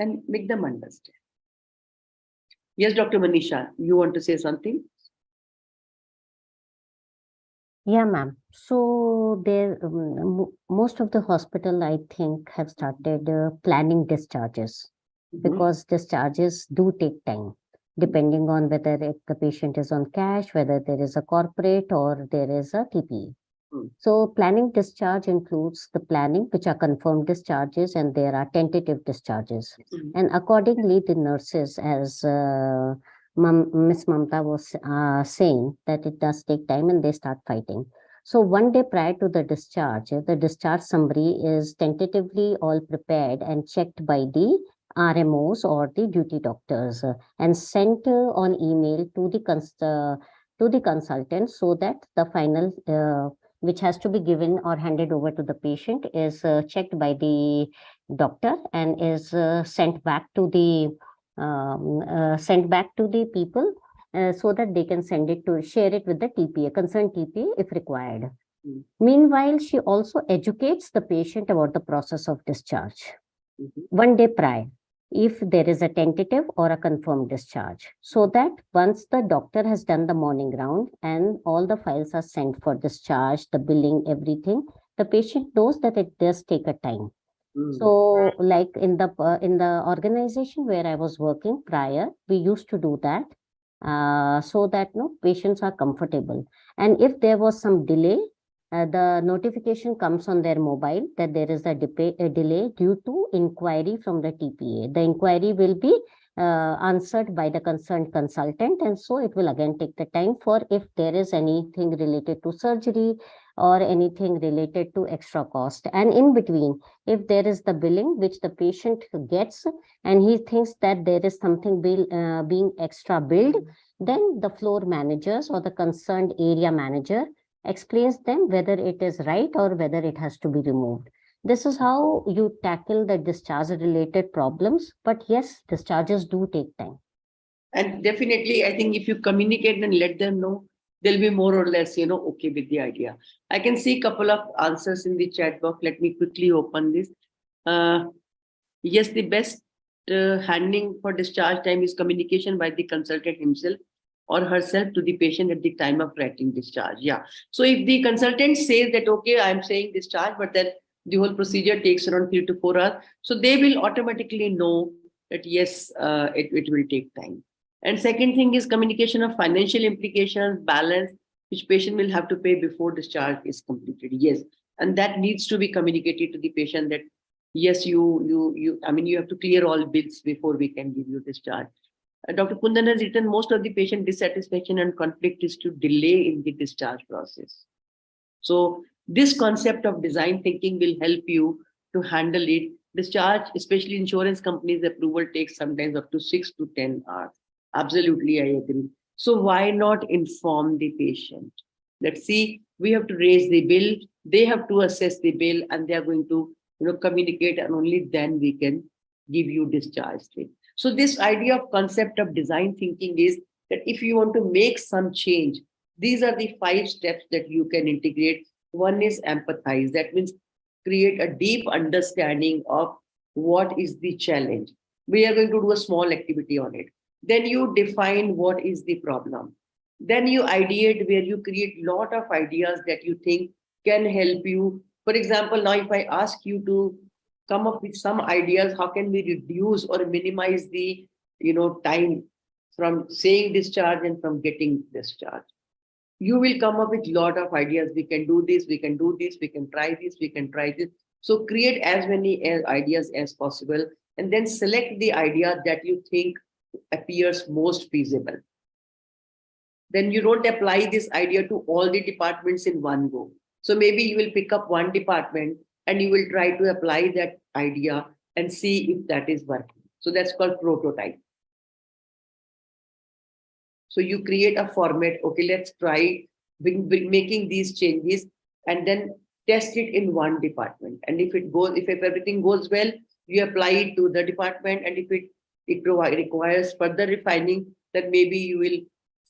and make them understand? Yes, Dr. Manisha, you want to say something? Yeah, ma'am. So there, most of the hospital, I think, have started planning discharges because discharges do take time, depending on whether the patient is on cash, whether there is a corporate or there is a TPE. So planning discharge includes the planning, which are confirmed discharges, and there are tentative discharges. And accordingly, the nurses, as Miss Mamta was saying, that it does take time and they start fighting. So one day prior to the discharge summary is tentatively all prepared and checked by the RMOs or the duty doctors and sent on email to the consultant so that the final which has to be given or handed over to the patient is checked by the doctor and is sent back to the people so that they can share it with the TPA, concerned TPA if required. Meanwhile, she also educates the patient about the process of discharge one day prior, if there is a tentative or a confirmed discharge, so that once the doctor has done the morning round and all the files are sent for discharge, the billing, everything, the patient knows that it does take a time. So, like in the organization where I was working prior, we used to do that so that patients are comfortable. And if there was some delay, the notification comes on their mobile that there is a delay due to inquiry from the TPA. The inquiry will be answered by the concerned consultant, and so it will again take the time for if there is anything related to surgery or anything related to extra cost. And in between, if there is the billing which the patient gets and he thinks that there is something being extra billed, then the floor managers or the concerned area manager explains them whether it is right or whether it has to be removed. This is how you tackle the discharge related problems. But yes, discharges do take time. And definitely, I think if you communicate and let them know, they'll be more or less, okay with the idea. I can see a couple of answers in the chat box. Let me quickly open this. Yes, the best handling for discharge time is communication by the consultant himself or herself to the patient at the time of writing discharge. Yeah. So if the consultant says that, okay, I'm saying discharge, but then the whole procedure takes around 3 to 4 hours, so they will automatically know that yes, it will take time. And second thing is communication of financial implications, balance, which patient will have to pay before discharge is completed. Yes. And that needs to be communicated to the patient that yes, you have to clear all bills before we can give you discharge. Dr. Kundan has written most of the patient dissatisfaction and conflict is to delay in the discharge process. So this concept of design thinking will help you to handle it Discharge, especially insurance companies, approval takes sometimes up to 6 to 10 hours. Absolutely, I agree. So why not inform the patient? Let's see, we have to raise the bill, they have to assess the bill, and they are going to communicate, and only then we can give you discharge date. So this idea of concept of design thinking is that if you want to make some change, these are the 5 steps that you can integrate. One is empathize. That means create a deep understanding of what is the challenge. We are going to do a small activity on it. Then you define what is the problem. Then you ideate, where you create lot of ideas that you think can help you. For example, now if I ask you to come up with some ideas, how can we reduce or minimize the time from saying discharge and from getting discharge? You will come up with a lot of ideas. We can do this, we can do this, we can try this, we can try this. So create as many ideas as possible, and then select the idea that you think appears most feasible. Then you don't apply this idea to all the departments in one go. So maybe you will pick up one department and you will try to apply that idea and see if that is working. So that's called prototype. So you create a format. Okay, let's try making these changes, and then test it in one department. And if everything goes well, you apply it to the department. And if it requires further refining, then maybe you will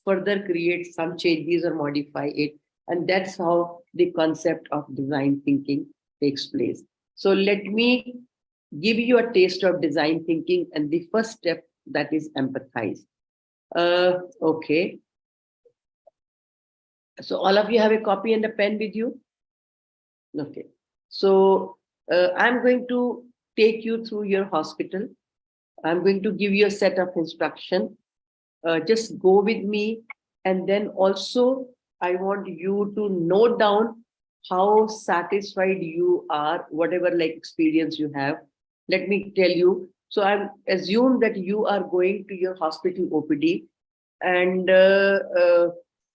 further create some changes or modify it. And that's how the concept of design thinking takes place. So let me give you a taste of design thinking. And the first step, that is empathize. Okay. So all of you have a copy and a pen with you? Okay. So I'm going to take you through your hospital. I'm going to give you a set of instruction. Just go with me. And then also, I want you to note down how satisfied you are, whatever experience you have. Let me tell you. So I assume that you are going to your hospital OPD, and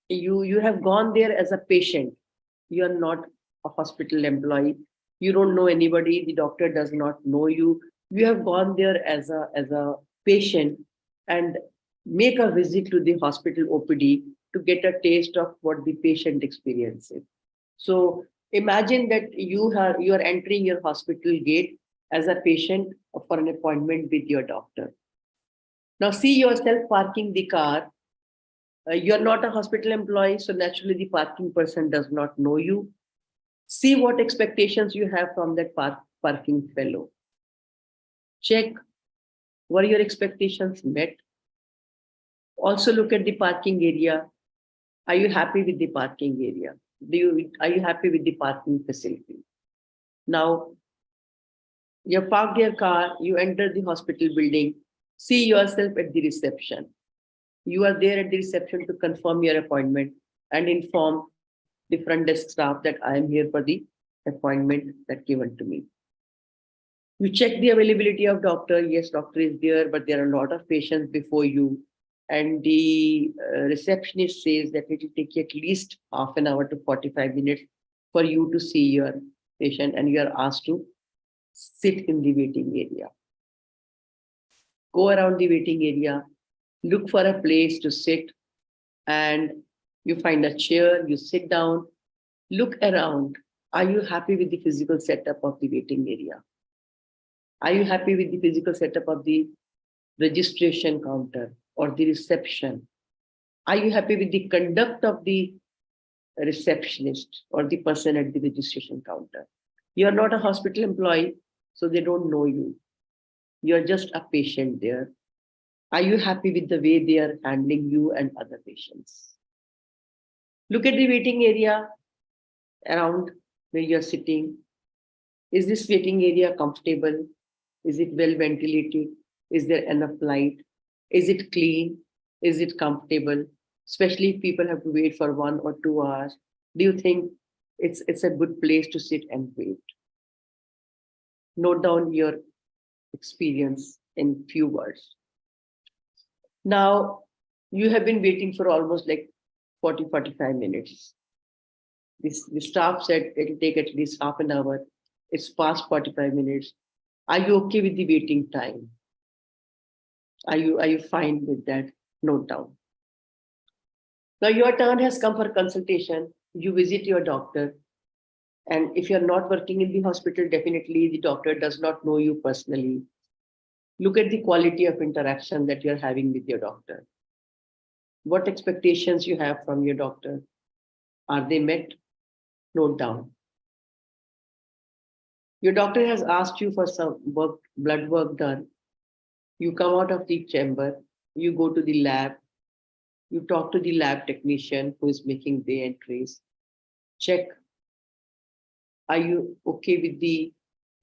you have gone there as a patient. You are not a hospital employee. You don't know anybody. The doctor does not know you. You have gone there as a patient, and make a visit to the hospital OPD to get a taste of what the patient experiences. So imagine that you are entering your hospital gate as a patient for an appointment with your doctor. Now see yourself parking the car. You're not a hospital employee, so naturally the parking person does not know you. See what expectations you have from that parking fellow. Check, were your expectations met? Also look at the parking area. Are you happy with the parking area? Are you happy with the parking facility? Now, you parked your car, you enter the hospital building, see yourself at the reception. You are there at the reception to confirm your appointment and inform the front desk staff that I am here for the appointment that given to me. You check the availability of doctor. Yes, doctor is there, but there are a lot of patients before you. And the receptionist says that it will take you at least half an hour to 45 minutes for you to see your patient, and you are asked to sit in the waiting area. Go around the waiting area, look for a place to sit, and you find a chair, you sit down, look around. Are you happy with the physical setup of the waiting area? Are you happy with the physical setup of the registration counter or the reception? Are you happy with the conduct of the receptionist or the person at the registration counter? You are not a hospital employee, so they don't know you. You're just a patient there. Are you happy with the way they are handling you and other patients? Look at the waiting area around where you're sitting. Is this waiting area comfortable? Is it well ventilated? Is there enough light? Is it clean? Is it comfortable? Especially if people have to wait for 1 or 2 hours. Do you think it's a good place to sit and wait? Note down your experience in few words. Now, you have been waiting for almost 40, 45 minutes. The staff said it will take at least half an hour. It's past 45 minutes. Are you okay with the waiting time? Are you fine with that? Note down. Now your turn has come for consultation. You visit your doctor. And if you're not working in the hospital, definitely the doctor does not know you personally. Look at the quality of interaction that you're having with your doctor. What expectations you have from your doctor? Are they met? Note down. Your doctor has asked you for some work, blood work done. You come out of the chamber, you go to the lab, you talk to the lab technician who is making the entries. Check, are you okay with the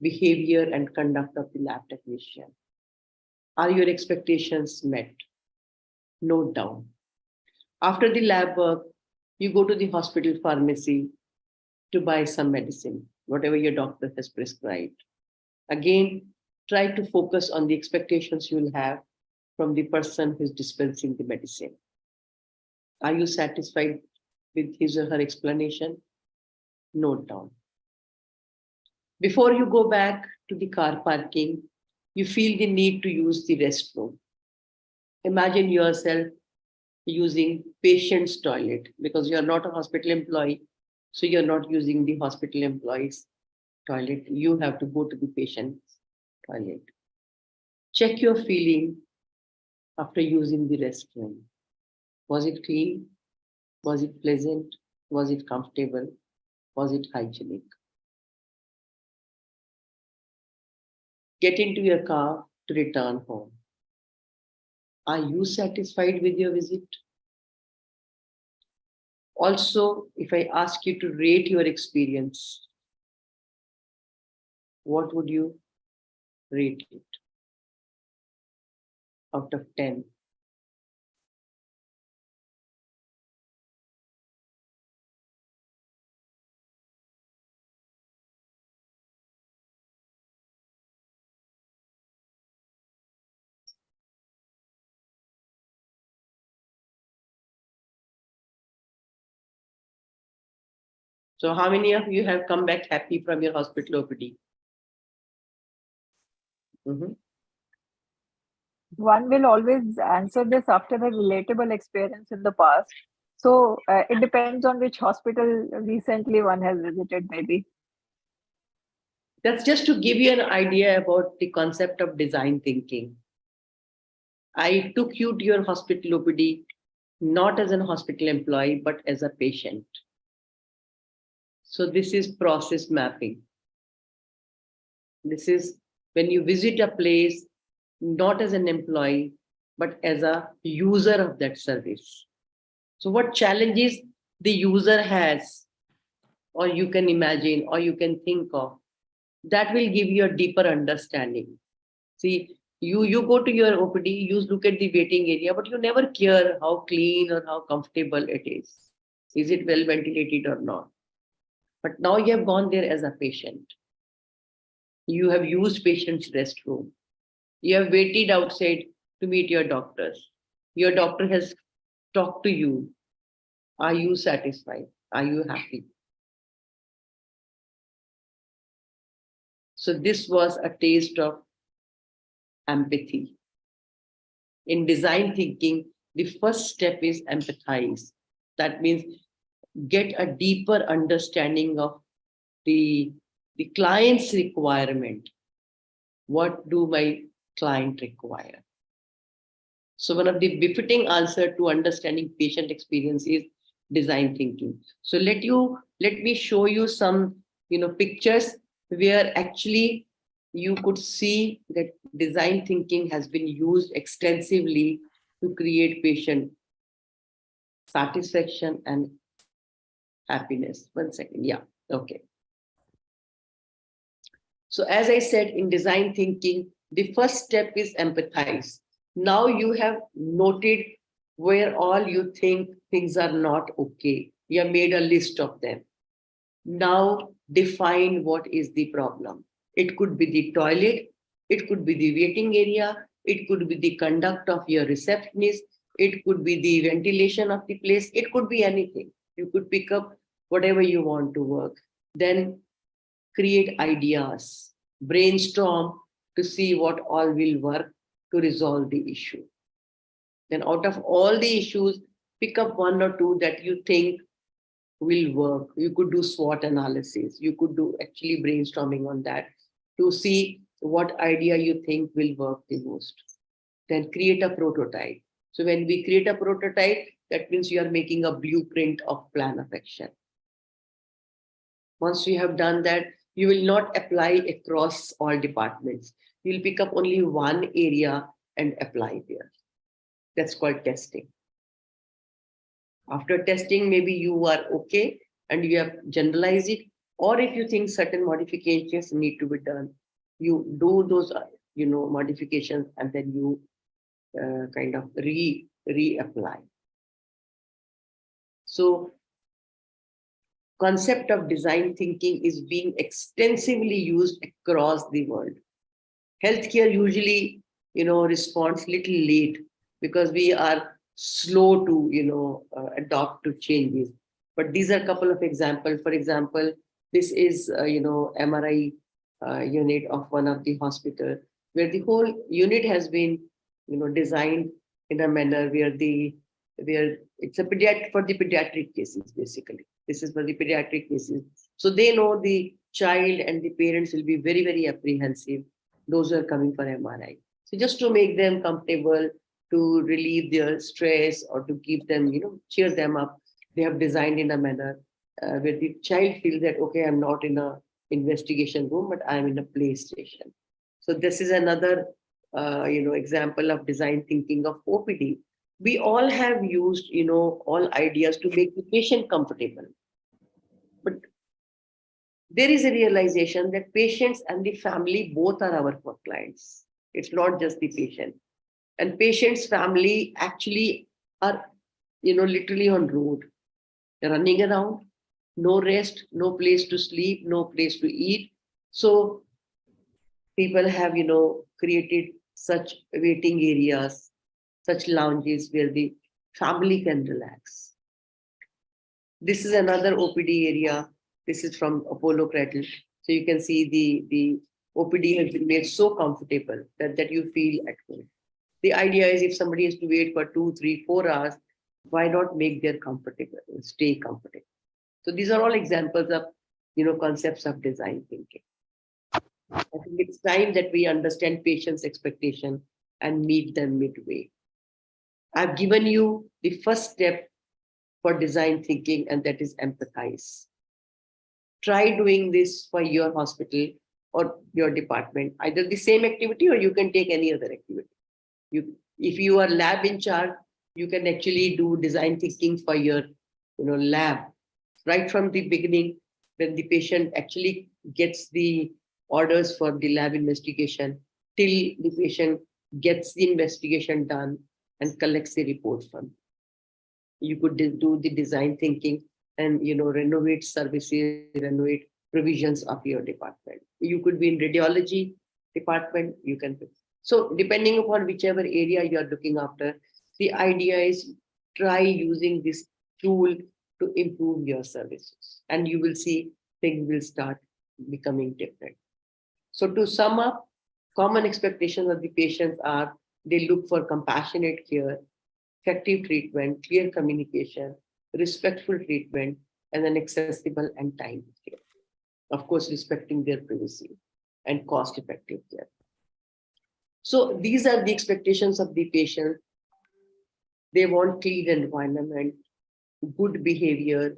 behavior and conduct of the lab technician? Are your expectations met? Note down. After the lab work, you go to the hospital pharmacy to buy some medicine, whatever your doctor has prescribed. Again, try to focus on the expectations you will have from the person who is dispensing the medicine. Are you satisfied with his or her explanation? Note down. Before you go back to the car parking, you feel the need to use the restroom. Imagine yourself using patient's toilet because you're not a hospital employee, so you're not using the hospital employee's toilet. You have to go to the patient's toilet. Check your feeling after using the restroom. Was it clean? Was it pleasant? Was it comfortable? Was it hygienic? Get into your car to return home. Are you satisfied with your visit? Also, if I ask you to rate your experience, what would you rate it out of 10? So how many of you have come back happy from your hospital OPD? Mhm. One will always answer this after a relatable experience in the past. So it depends on which hospital recently one has visited, maybe. That's just to give you an idea about the concept of design thinking. I took you to your hospital OPD not as a hospital employee, but as a patient. So this is process mapping. This is when you visit a place, not as an employee, but as a user of that service. So what challenges the user has, or you can imagine, or you can think of, that will give you a deeper understanding. See, you go to your OPD, you look at the waiting area, but you never care how clean or how comfortable it is. Is it well ventilated or not? But now you have gone there as a patient. You have used patient's restroom. You have waited outside to meet your doctors. Your doctor has talked to you. Are you satisfied? Are you happy? So this was a taste of empathy. In design thinking, the first step is empathize. That means get a deeper understanding of the client's requirement. What do my client require? So one of the befitting answer to understanding patient experience is design thinking. So let me show you some pictures where actually you could see that design thinking has been used extensively to create patient satisfaction and happiness. 1 second. Yeah. Okay. So as I said, in design thinking, the first step is empathize. Now you have noted where all you think things are not okay. You have made a list of them. Now define what is the problem. It could be the toilet, it could be the waiting area, it could be the conduct of your receptionist, it could be the ventilation of the place, it could be anything. You could pick up whatever you want to work. Then create ideas, brainstorm to see what all will work to resolve the issue. Then out of all the issues, pick up one or two that you think will work. You could do SWOT analysis. You could do actually brainstorming on that to see what idea you think will work the most. Then create a prototype. So when we create a prototype, that means you are making a blueprint of plan of action. Once you have done that, you will not apply across all departments. You'll pick up only one area and apply there. That's called testing. After testing, maybe you are okay and you have generalized it, or if you think certain modifications need to be done, you do those modifications, and then you kind of reapply. So concept of design thinking is being extensively used across the world. Healthcare usually responds little late because we are slow to adopt to changes. But these are a couple of examples. For example, this is MRI unit of one of the hospital where the whole unit has been designed in a manner where it's a for the pediatric cases. Basically, this is for the pediatric cases, so they know the child and the parents will be very, very apprehensive, those who are coming for MRI. So just to make them comfortable, to relieve their stress or to keep them, cheer them up, they have designed in a manner where the child feels that, okay, I'm not in a investigation room, but I'm in a play station. So this is another, example of design thinking of OPD. We all have used, all ideas to make the patient comfortable. But there is a realization that patients and the family both are our clients. It's not just the patient. And patient's family actually are, literally on road. They're running around, no rest, no place to sleep, no place to eat. So people have, created such waiting areas, such lounges where the family can relax. This is another OPD area. This is from Apollo Cradle. So you can see the OPD has been made so comfortable that you feel at home. The idea is if somebody has to wait for 2, 3, 4 hours, why not make them comfortable, stay comfortable? So these are all examples of, concepts of design thinking. I think it's time that we understand patients' expectation and meet them midway. I've given you the first step for design thinking, and that is empathize. Try doing this for your hospital or your department, either the same activity or you can take any other activity. If you are lab in charge, you can actually do design thinking for your lab right from the beginning, when the patient actually gets the orders for the lab investigation till the patient gets the investigation done and collects the report from. You could do the design thinking and renovate services, renovate provisions of your department. You could be in radiology department, you can. So depending upon whichever area you are looking after, the idea is try using this tool to improve your services, and you will see things will start becoming different. So to sum up, common expectations of the patients are they look for compassionate care, effective treatment, clear communication, respectful treatment, and an accessible and timely care. Of course, respecting their privacy and cost-effective care. So these are the expectations of the patient. They want clean environment, good behavior,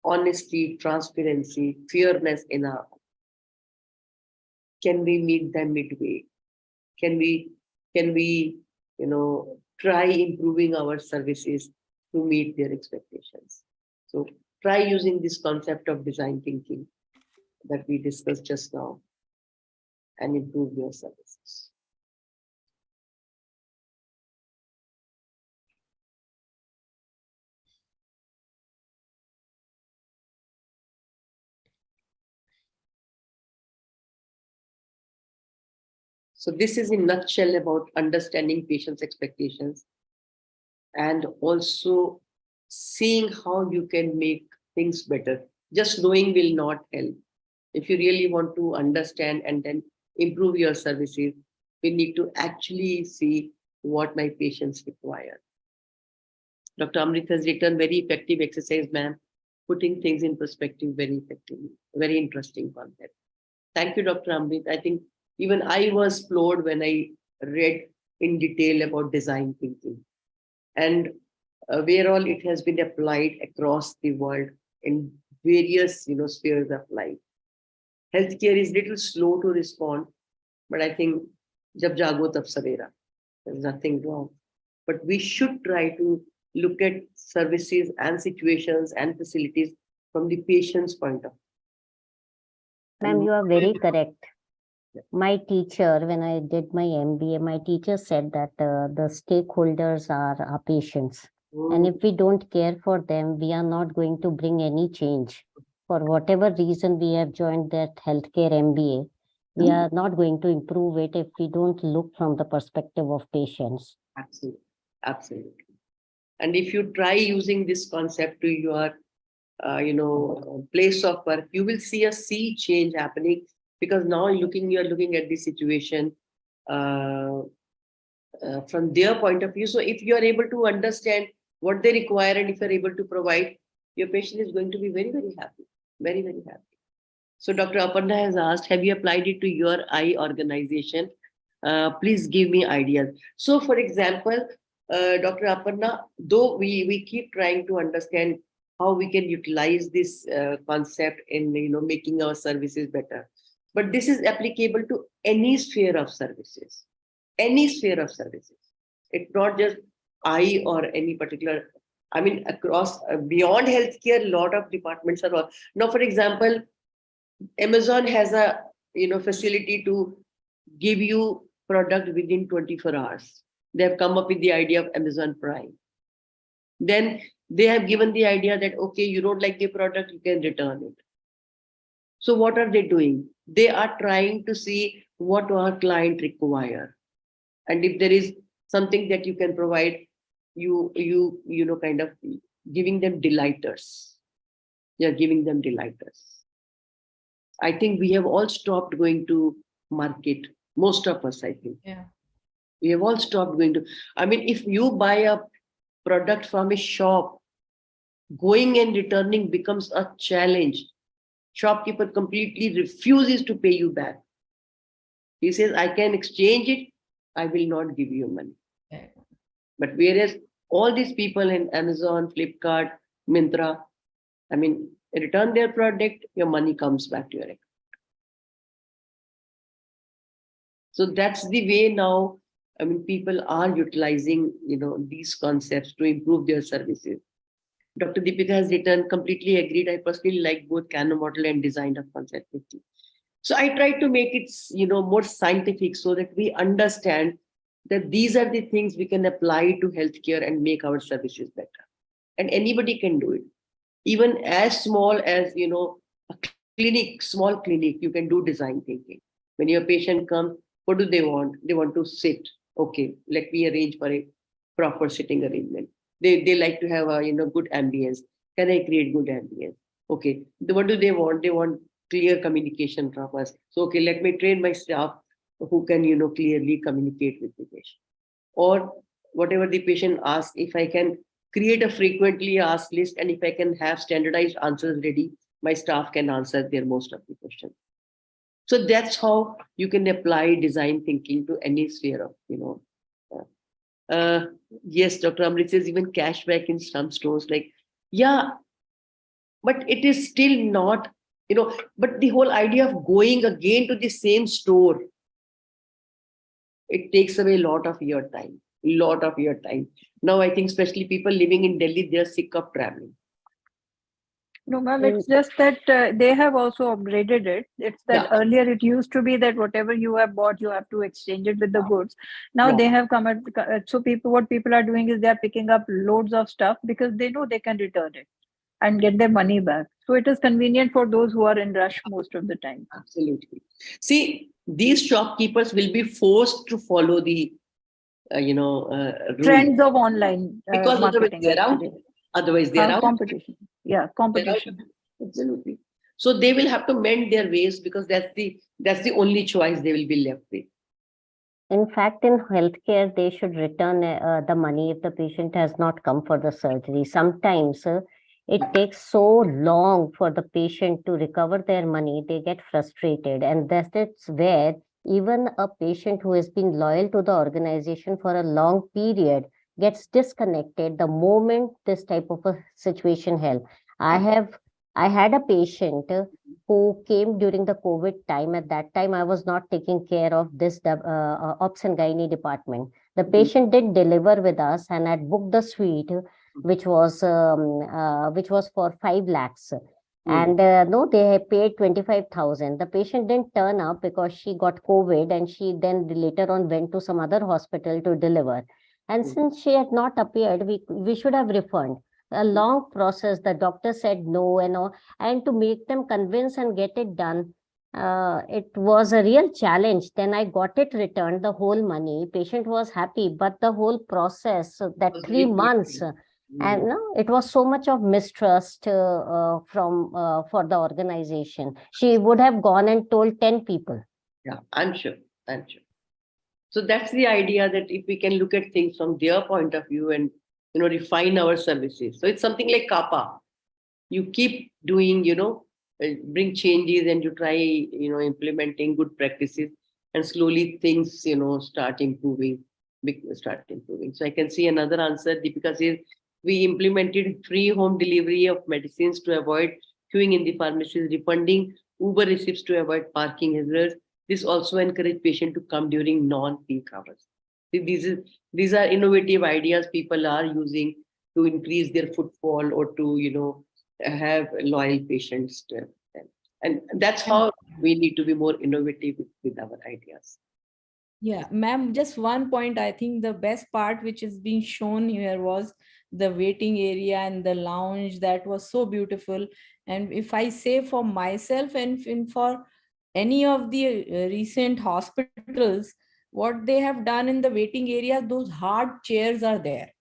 honesty, transparency, fairness in our. Can we meet them midway? Can we try improving our services to meet their expectations? So try using this concept of design thinking that we discussed just now and improve your services. So this is in a nutshell about understanding patients' expectations and also seeing how you can make things better. Just knowing will not help. If you really want to understand and then improve your services, we need to actually see what my patients require. Dr. Amrit has written very effective exercise, ma'am, putting things in perspective very effectively. Very interesting concept. Thank you, Dr. Amrit. I think even I was floored when I read in detail about design thinking and where all it has been applied across the world in various spheres of life. Healthcare is little slow to respond, but I think jab jago tab savera. There's nothing wrong. But we should try to look at services and situations and facilities from the patient's point of view. Ma'am, you are very correct. My teacher, when I did my MBA, my teacher said that the stakeholders are our patients. And if we don't care for them, we are not going to bring any change. For whatever reason we have joined that healthcare MBA, we are not going to improve it if we don't look from the perspective of patients. Absolutely. Absolutely. And if you try using this concept to your, place of work, you will see a sea change happening because now you're looking at the situation from their point of view. So if you are able to understand what they require and if you're able to provide, your patient is going to be very, very happy. Very, very happy. So Dr. Aparna has asked, have you applied it to your eye organization? Please give me ideas. So for example, Dr. Aparna, though we keep trying to understand how we can utilize this concept in making our services better. But this is applicable to any sphere of services. Any sphere of services. It's not just eye or any particular, I mean, across beyond healthcare, a lot of departments are all. Now, for example, Amazon has a facility to give you product within 24 hours. They have come up with the idea of Amazon Prime. Then they have given the idea that, okay, you don't like the product, you can return it. So what are they doing? They are trying to see what our client require. And if there is something that you can provide, you kind of giving them delighters. You're giving them delighters. I think we have all stopped going to market. Most of us, I think. Yeah. We have all stopped going to. I mean, if you buy a product from a shop, going and returning becomes a challenge. Shopkeeper completely refuses to pay you back. He says, I can exchange it, I will not give you money. Yeah. But whereas all these people in Amazon, Flipkart, Myntra, I mean, return their product, your money comes back to your account. So that's the way now, I mean, people are utilizing, these concepts to improve their services. Dr. Deepika has written, completely agreed. I personally like both Kano model and design of concept 50. So I try to make it, more scientific so that we understand that these are the things we can apply to healthcare and make our services better. And anybody can do it. Even as small as, a clinic, small clinic, you can do design thinking. When your patient comes, what do they want? They want to sit. Okay, let me arrange for a proper sitting arrangement. They like to have a good ambience. Can I create good ambience? Okay. What do they want? They want clear communication from us. So okay, let me train my staff who can clearly communicate with the patient. Or whatever the patient asks, if I can create a frequently asked list and if I can have standardized answers ready, my staff can answer their most of the questions. So that's how you can apply design thinking to any sphere of yes, Dr. Amrit says even cashback in some stores, like, yeah, but it is still not, but the whole idea of going again to the same store, it takes away a lot of your time. Now, I think especially people living in Delhi, they're sick of traveling. No, ma'am, it's just that they have also upgraded it. It's that earlier it used to be that whatever you have bought, you have to exchange it with the goods. Now they have come at, so what people are doing is they are picking up loads of stuff because they know they can return it and get their money back. So it is convenient for those who are in rush most of the time. Absolutely. See, these shopkeepers will be forced to follow the, trends of online because marketing. Otherwise, they're out. Competition. Yeah, competition. Absolutely. So they will have to mend their ways because that's the That's the only choice they will be left with. In fact, in healthcare, they should return the money if the patient has not come for the surgery. Sometimes it takes so long for the patient to recover their money, they get frustrated. And that's where even a patient who has been loyal to the organization for a long period gets disconnected the moment this type of a situation held. I had a patient who came during the COVID time. At that time, I was not taking care of this ops and gynae department. The patient did deliver with us and had booked the suite, which was for 5 lakhs. And no, they had paid 25,000. The patient didn't turn up because she got COVID, and she then later on went to some other hospital to deliver. And since she had not appeared, we should have refunded. A long process. The doctor said no, and to make them convince and get it done, it was a real challenge. Then I got it returned, the whole money. Patient was happy, but the whole process, that Was 3 really months, and no, it was so much of mistrust for the organization. She would have gone and told 10 people. Yeah, I'm sure. I'm sure. So that's the idea, that if we can look at things from their point of view and refine our services. So it's something like kappa. You keep doing, bring changes, and you try, implementing good practices, and slowly things, start improving. Start improving. So I can see another answer, Deepika says, we implemented free home delivery of medicines to avoid queuing in the pharmacies, refunding Uber receipts to avoid parking hazards. This also encouraged patients to come during non-peak hours. See, these are innovative ideas people are using to increase their footfall, or to have loyal patients to them. And that's how we need to be more innovative with our ideas. Yeah, ma'am, just one point. I think the best part which is being shown here was the waiting area and the lounge. That was so beautiful. And if I say for myself and for any of the recent hospitals, what they have done in the waiting area, those hard chairs are there.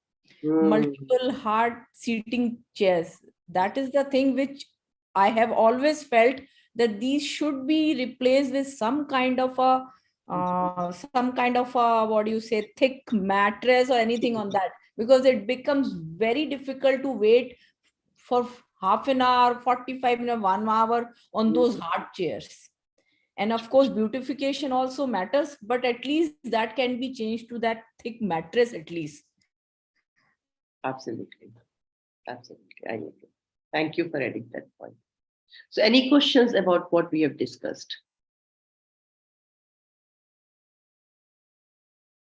Multiple hard seating chairs. That is the thing which I have always felt, that these should be replaced with some kind of a what do you say, thick mattress or anything on that, because it becomes very difficult to wait for half an hour, 45 minutes, 1 hour on those hard chairs. And of course beautification also matters, but at least that can be changed to that thick mattress at least. Absolutely. Absolutely. I agree. Thank you for adding that point. So any questions about what we have discussed?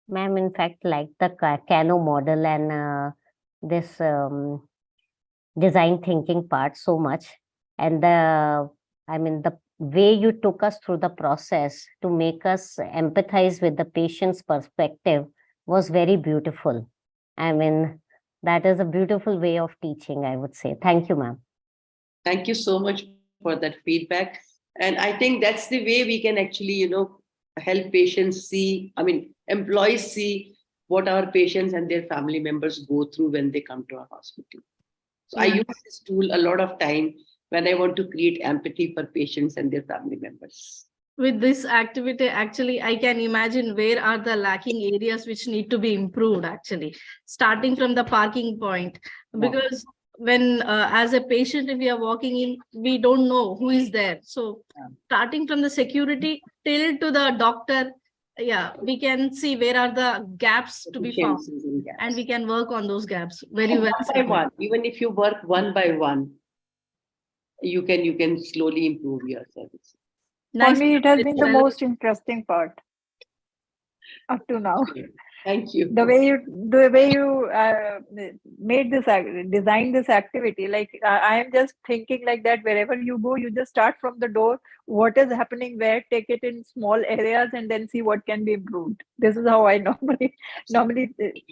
Ma'am, in fact, like the Kano model and this design thinking part so much. And the way you took us through the process to make us empathize with the patient's perspective was very beautiful. That is a beautiful way of teaching, I would say. Thank you, ma'am. Thank you so much for that feedback. And I think that's the way we can actually, help patients see, employees see what our patients and their family members go through when they come to our hospital. So I use this tool a lot of time when I want to create empathy for patients and their family members. With this activity, actually, I can imagine where are the lacking areas which need to be improved, actually, starting from the parking point. Because when, as a patient, if we are walking in, we don't know who is there. So starting from the security till to the doctor, we can see where are the gaps to be found. And we can work on those gaps very well. One by one, even if you work one by one, you can slowly improve your service. For me, it has been the most interesting part up to now. Thank you. The way you designed this activity, like I am just thinking like that. Wherever you go, you just start from the door. What is happening where? Take it in small areas and then see what can be improved. This is how I normally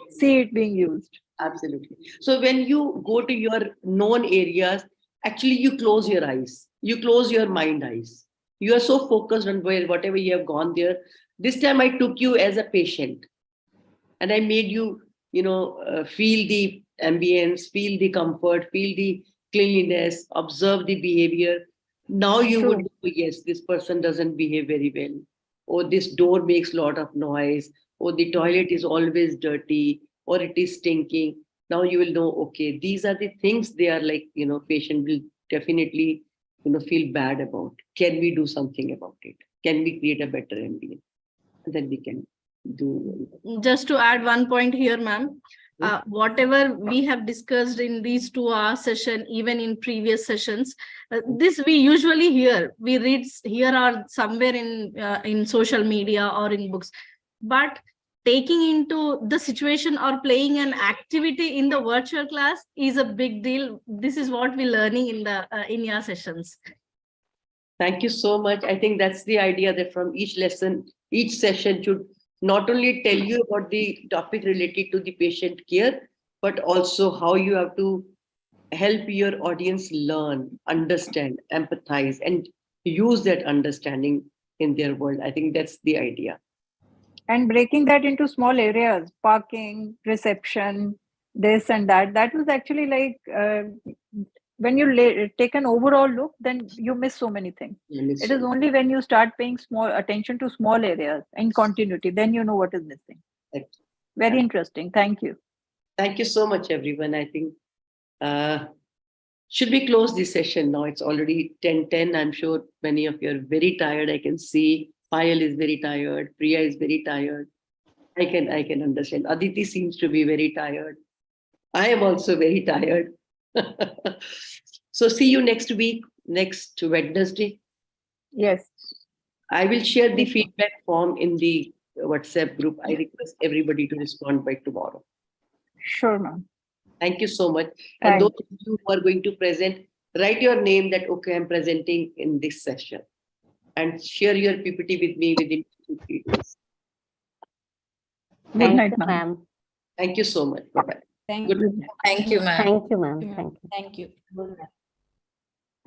see it being used. Absolutely. So when you go to your known areas, actually you close your eyes. You close your mind eyes. You are so focused on whatever you have gone there. This time I took you as a patient. And I made you, feel the ambience, feel the comfort, feel the cleanliness, observe the behavior. Now you True. would know, yes, this person doesn't behave very well, or this door makes a lot of noise, or the toilet is always dirty, or it is stinking. Now you will know, okay, these are the things they are like, patient will definitely, feel bad about. Can we do something about it? Can we create a better ambient? And then we can do. Just to add one point here, ma'am, whatever we have discussed in these 2 hour session, even in previous sessions, this we usually hear, we read here or somewhere in social media or in books, but taking into the situation or playing an activity in the virtual class is a big deal. This is what we're learning in your sessions. Thank you so much. I think that's the idea, that from each lesson, each session should not only tell you about the topic related to the patient care, but also how you have to help your audience learn, understand, empathize, and use that understanding in their world. I think that's the idea. And breaking that into small areas, parking, reception, this and that. That was actually like when you take an overall look, then you miss so many things. It is only when you start paying small attention to small areas in continuity, then you know what is missing. Very interesting. Thank you. Thank you so much, everyone. I think should we close this session now? It's already 10:10. I'm sure many of you are very tired. I can see Payal is very tired. Priya is very tired. I can understand. Aditi seems to be very tired. I am also very tired. So see you next week, next Wednesday. Yes. I will share the feedback form in the WhatsApp group. I request everybody to respond by tomorrow. Sure, ma'am. Thank you so much. And those of you who are going to present, write your name that, okay, I'm presenting in this session. And share your PPT with me within 2-3 days. Good night, ma'am. Thank you so much. Bye-bye. Thank Good you. night. Thank you, ma'am. Thank you, ma'am. Thank you. Thank you. Good night.